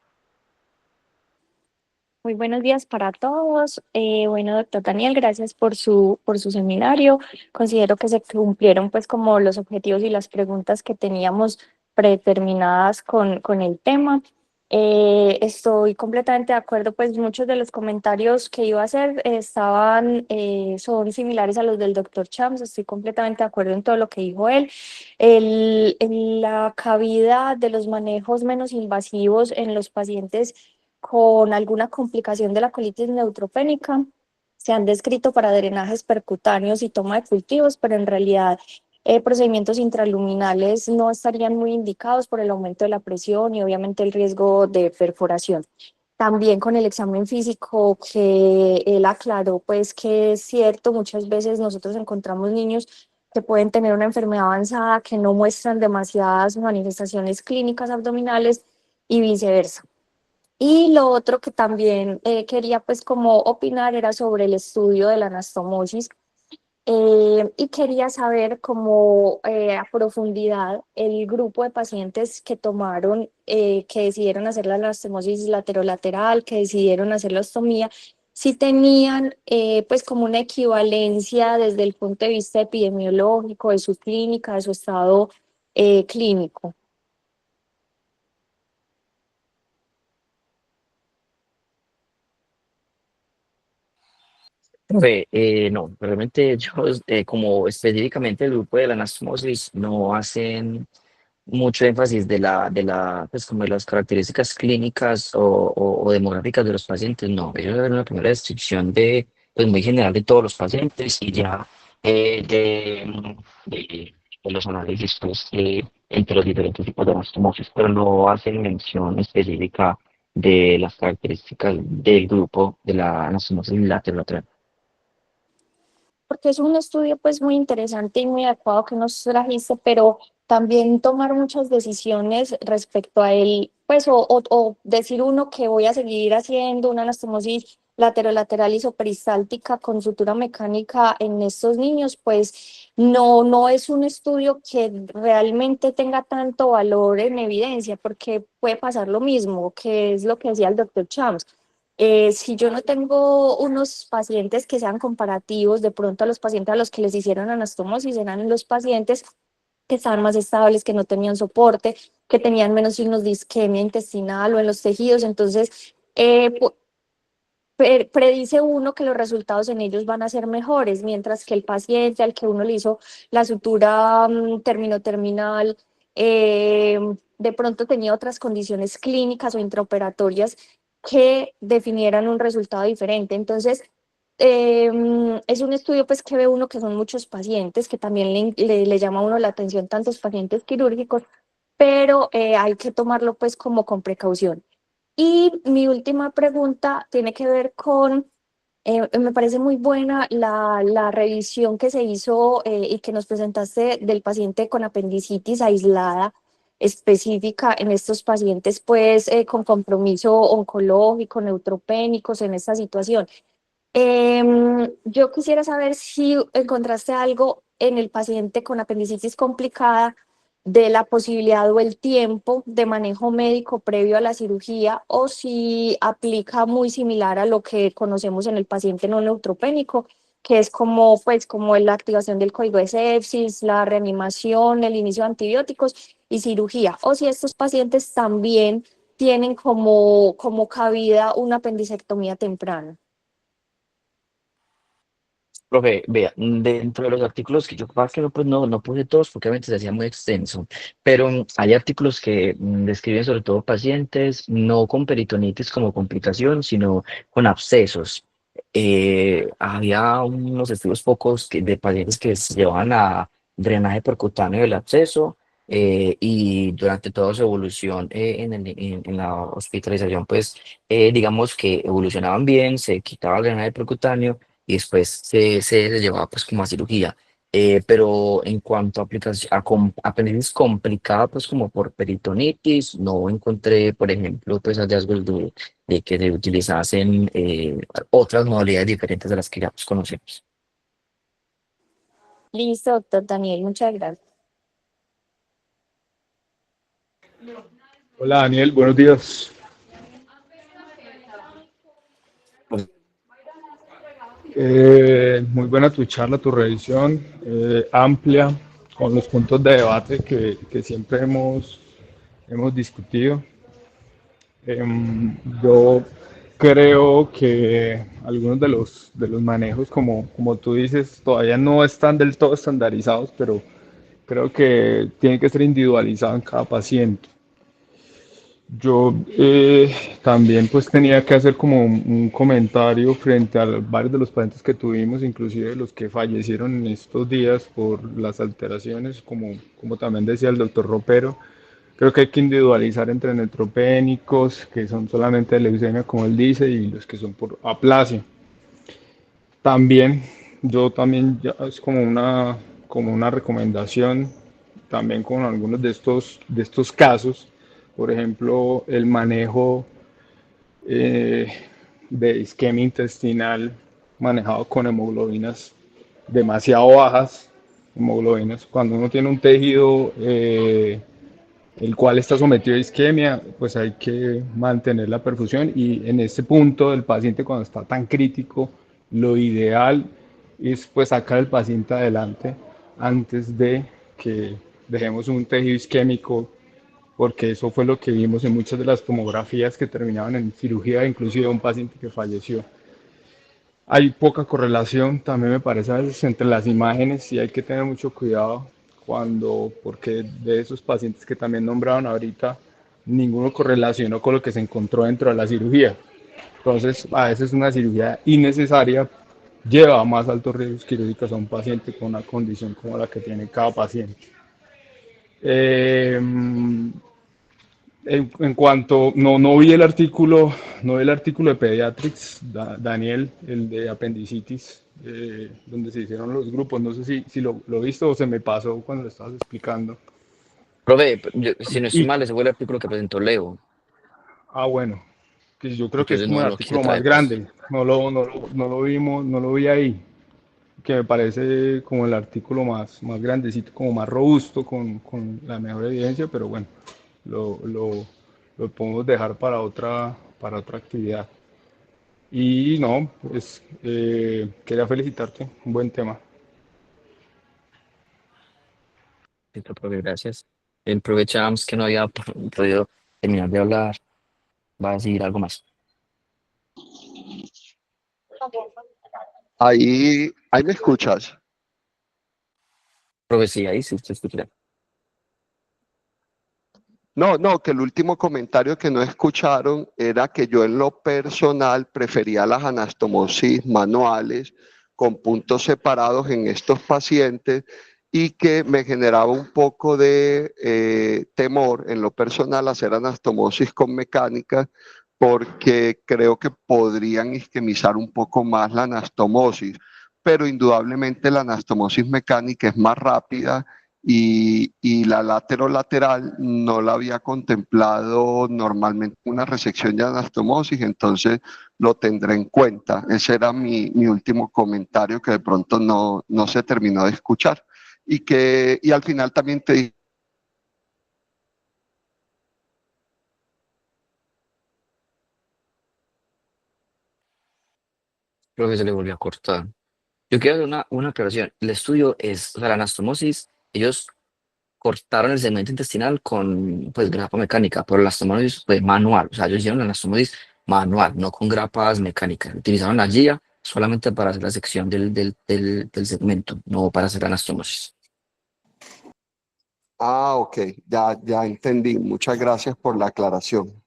Muy buenos días para todos. Bueno, doctor Daniel, gracias por su seminario. Considero que se cumplieron pues como los objetivos y las preguntas que teníamos predeterminadas con el tema. Estoy completamente de acuerdo, pues muchos de los comentarios que iba a hacer son similares a los del doctor Chams. Estoy completamente de acuerdo en todo lo que dijo él. En la cabida de los manejos menos invasivos en los pacientes con alguna complicación de la colitis neutropénica. Se han descrito para drenajes percutáneos y toma de cultivos, pero en realidad procedimientos intraluminales no estarían muy indicados por el aumento de la presión y obviamente el riesgo de perforación. También con el examen físico que él aclaró, pues que es cierto, muchas veces nosotros encontramos niños que pueden tener una enfermedad avanzada que no muestran demasiadas manifestaciones clínicas abdominales y viceversa. Y lo otro que también quería pues como opinar era sobre el estudio de la anastomosis y quería saber como a profundidad el grupo de pacientes que tomaron, que decidieron hacer la anastomosis laterolateral, que decidieron hacer la ostomía, si tenían pues como una equivalencia desde el punto de vista epidemiológico, de su clínica, de su estado clínico. profe? No, realmente yo, como específicamente el grupo de la anastomosis, no hacen mucho énfasis pues como de las características clínicas o demográficas de los pacientes. No, ellos hacen una primera descripción pues muy general de todos los pacientes y ya de de los análisis pues, entre los diferentes tipos de anastomosis, pero no hacen mención específica de las características del grupo de la anastomosis lateral. Porque es un estudio pues muy interesante y muy adecuado que nos trajiste, pero también tomar muchas decisiones respecto a él, pues o decir uno que voy a seguir haciendo una anastomosis lateral isoperistáltica con sutura mecánica en estos niños, pues no es un estudio que realmente tenga tanto valor en evidencia, porque puede pasar lo mismo, que es lo que decía el doctor Chams. Si yo no tengo unos pacientes que sean comparativos, de pronto a los pacientes a los que les hicieron anastomosis eran los pacientes que estaban más estables, que no tenían soporte, que tenían menos signos de isquemia intestinal o en los tejidos. Entonces, predice uno que los resultados en ellos van a ser mejores, mientras que el paciente al que uno le hizo la sutura terminal, de pronto tenía otras condiciones clínicas o intraoperatorias que definieran un resultado diferente. Entonces, es un estudio pues que ve uno que son muchos pacientes, que también le llama a uno la atención tantos pacientes quirúrgicos, pero hay que tomarlo pues como con precaución. Y mi última pregunta tiene que ver con, me parece muy buena la revisión que se hizo y que nos presentaste del paciente con apendicitis aislada específica en estos pacientes pues con compromiso oncológico, neutropénicos en esta situación. Yo quisiera saber si encontraste algo en el paciente con apendicitis complicada de la posibilidad o el tiempo de manejo médico previo a la cirugía o si aplica muy similar a lo que conocemos en el paciente no neutropénico, que es como, pues, como la activación del código de sepsis, la reanimación, el inicio de antibióticos y cirugía, o si estos pacientes también tienen como cabida una apendicectomía temprana. Profe, vea, dentro de los artículos que yo pasa que no, pues no puse todos porque obviamente se hacía muy extenso, pero hay artículos que describen sobre todo pacientes no con peritonitis como complicación, sino con abscesos. Había unos estudios pocos de pacientes que se llevaban a drenaje percutáneo del absceso y durante toda su evolución en la hospitalización, pues digamos que evolucionaban bien, se quitaba el drenaje percutáneo y después se llevaba pues como a cirugía. Pero en cuanto a aplicación, apendicitis complicada pues como por peritonitis, no encontré, por ejemplo, pues hallazgos de que se utilizasen otras modalidades diferentes de las que ya pues, conocemos. Listo, doctor Daniel, muchas gracias. Hola Daniel, buenos días. Muy buena tu charla, tu revisión, amplia, con los puntos de debate que siempre hemos discutido. Yo creo que algunos de los manejos, como tú dices, todavía no están del todo estandarizados, pero creo que tiene que ser individualizado en cada paciente. Yo también pues tenía que hacer como un comentario frente a varios de los pacientes que tuvimos, inclusive los que fallecieron en estos días por las alteraciones, como también decía el doctor Ropero. Creo que hay que individualizar entre neutropénicos, que son solamente de leucemia, como él dice, y los que son por aplasia. También, yo también, ya es como una recomendación, también con algunos de estos casos, por ejemplo, el manejo eh, de isquemia intestinal manejado con hemoglobinas demasiado bajas, hemoglobinas, cuando uno tiene un tejido el cual está sometido a isquemia, pues hay que mantener la perfusión y en este punto del paciente cuando está tan crítico, lo ideal es pues sacar al paciente adelante antes de que dejemos un tejido isquémico, porque eso fue lo que vimos en muchas de las tomografías que terminaban en cirugía, inclusive un paciente que falleció. Hay poca correlación, también me parece a veces, entre las imágenes y hay que tener mucho cuidado porque de esos pacientes que también nombraron ahorita, ninguno correlacionó con lo que se encontró dentro de la cirugía. Entonces, a veces es una cirugía innecesaria lleva a más altos riesgos quirúrgicos a un paciente con una condición como la que tiene cada paciente. En cuanto, no vi el artículo, no vi el artículo de Pediatrics, Daniel, el de apendicitis, donde se hicieron los grupos. No sé si lo viste o se me pasó cuando lo estabas explicando. Profe, si no estoy Y, mal, ese fue el artículo que presentó Leo, bueno, que yo creo que porque es yo como el no lo quise artículo más traer, pues. grande. No lo vimos, no lo vi ahí. Que me parece como el artículo más grandecito, como más robusto, con la mejor evidencia, pero bueno, lo, lo, lo podemos dejar para otra actividad. Y no, pues quería felicitarte, un buen tema. Listo, profe, gracias. El profe Chams, que no había podido terminar de hablar, va a decir algo más. Ahí me escuchas. Profe, sí, ahí sí usted escucha. No, que el último comentario que no escucharon era que yo en lo personal prefería las anastomosis manuales con puntos separados en estos pacientes y que me generaba un poco de temor en lo personal hacer anastomosis con mecánica porque creo que podrían isquemizar un poco más la anastomosis, pero indudablemente la anastomosis mecánica es más rápida y la lateral no la había contemplado normalmente una resección de anastomosis, entonces lo tendré en cuenta. Ese era mi último comentario que de pronto no se terminó de escuchar. Y al final también te dije, Profe, se le volvió a cortar. Yo quiero hacer una aclaración. El estudio es, o sea, la anastomosis, ellos cortaron el segmento intestinal con, pues, grapa mecánica, pero la anastomosis fue manual. O sea, ellos hicieron la anastomosis manual, no con grapas mecánicas. Utilizaron la guía solamente para hacer la sección del segmento, no para hacer la anastomosis. ok, ya entendí. Muchas gracias por la aclaración.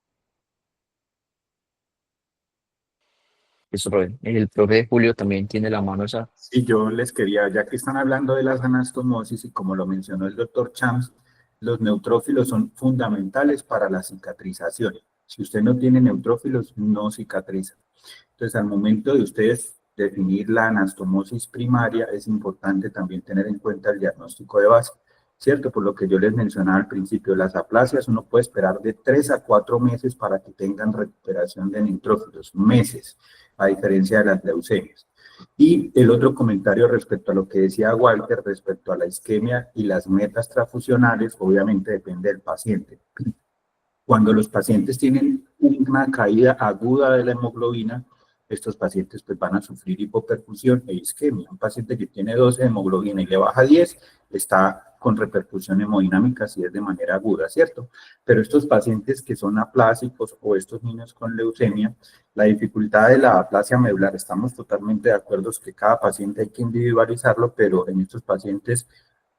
Eso, profe. El profe Julio también tiene la mano esa. Sí, yo les quería, ya que están hablando de las anastomosis y como lo mencionó el doctor Chams, los neutrófilos son fundamentales para la cicatrización. Si usted no tiene neutrófilos, no cicatriza. Entonces, al momento de ustedes definir la anastomosis primaria, es importante también tener en cuenta el diagnóstico de base, ¿cierto? Por lo que yo les mencionaba al principio, las aplasias uno puede esperar de 3 a 4 meses para que tengan recuperación de neutrófilos, meses, a diferencia de las leucemias. Y el otro comentario respecto a lo que decía Walter, respecto a la isquemia y las metas transfusionales, obviamente depende del paciente. Cuando los pacientes tienen una caída aguda de la hemoglobina, estos pacientes pues van a sufrir hipoperfusión e isquemia. Un paciente que tiene 12 de hemoglobina y le baja 10, está con repercusión hemodinámica si es de manera aguda, ¿cierto? Pero estos pacientes que son aplásicos o estos niños con leucemia, la dificultad de la aplasia medular, estamos totalmente de acuerdo que cada paciente hay que individualizarlo, pero en estos pacientes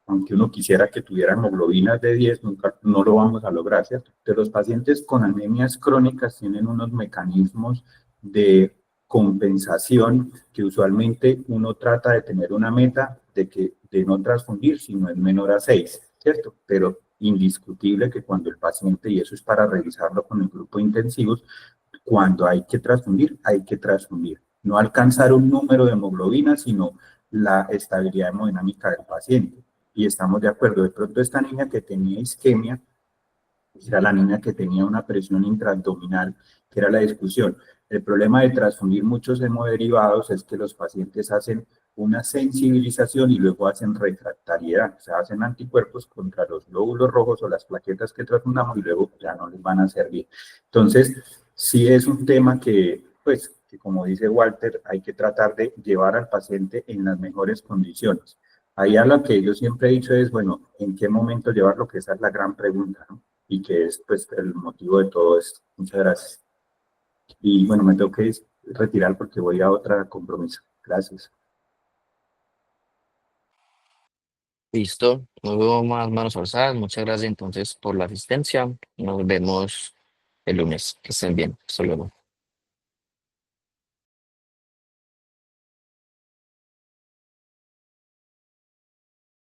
aunque uno quisiera que tuviera hemoglobinas de 10, nunca, no lo vamos a lograr, ¿cierto? Pero los pacientes con anemias crónicas tienen unos mecanismos de compensación que usualmente uno trata de tener una meta de no transfundir si no es menor a 6, ¿cierto? Pero indiscutible que cuando el paciente, y eso es para revisarlo con el grupo de intensivos, cuando hay que transfundir, hay que transfundir. No alcanzar un número de hemoglobina, sino la estabilidad hemodinámica del paciente. Y estamos de acuerdo, de pronto esta niña que tenía isquemia, era la niña que tenía una presión intraabdominal, que era la discusión. El problema de transfundir muchos hemoderivados es que los pacientes hacen una sensibilización y luego hacen refractariedad, o sea, hacen anticuerpos contra los glóbulos rojos o las plaquetas que transfundamos y luego ya no les van a servir. Entonces, sí es un tema que, pues, que como dice Walter, hay que tratar de llevar al paciente en las mejores condiciones. Ahí a lo que yo siempre he dicho es, bueno, ¿en qué momento llevarlo? Que esa es la gran pregunta, ¿no? Y que es, pues, el motivo de todo esto. Muchas gracias. Y bueno, me tengo que retirar porque voy a otra compromiso. Gracias. Listo. No veo más manos alzadas. Muchas gracias entonces por la asistencia. Nos vemos el lunes. Que estén bien. Hasta luego.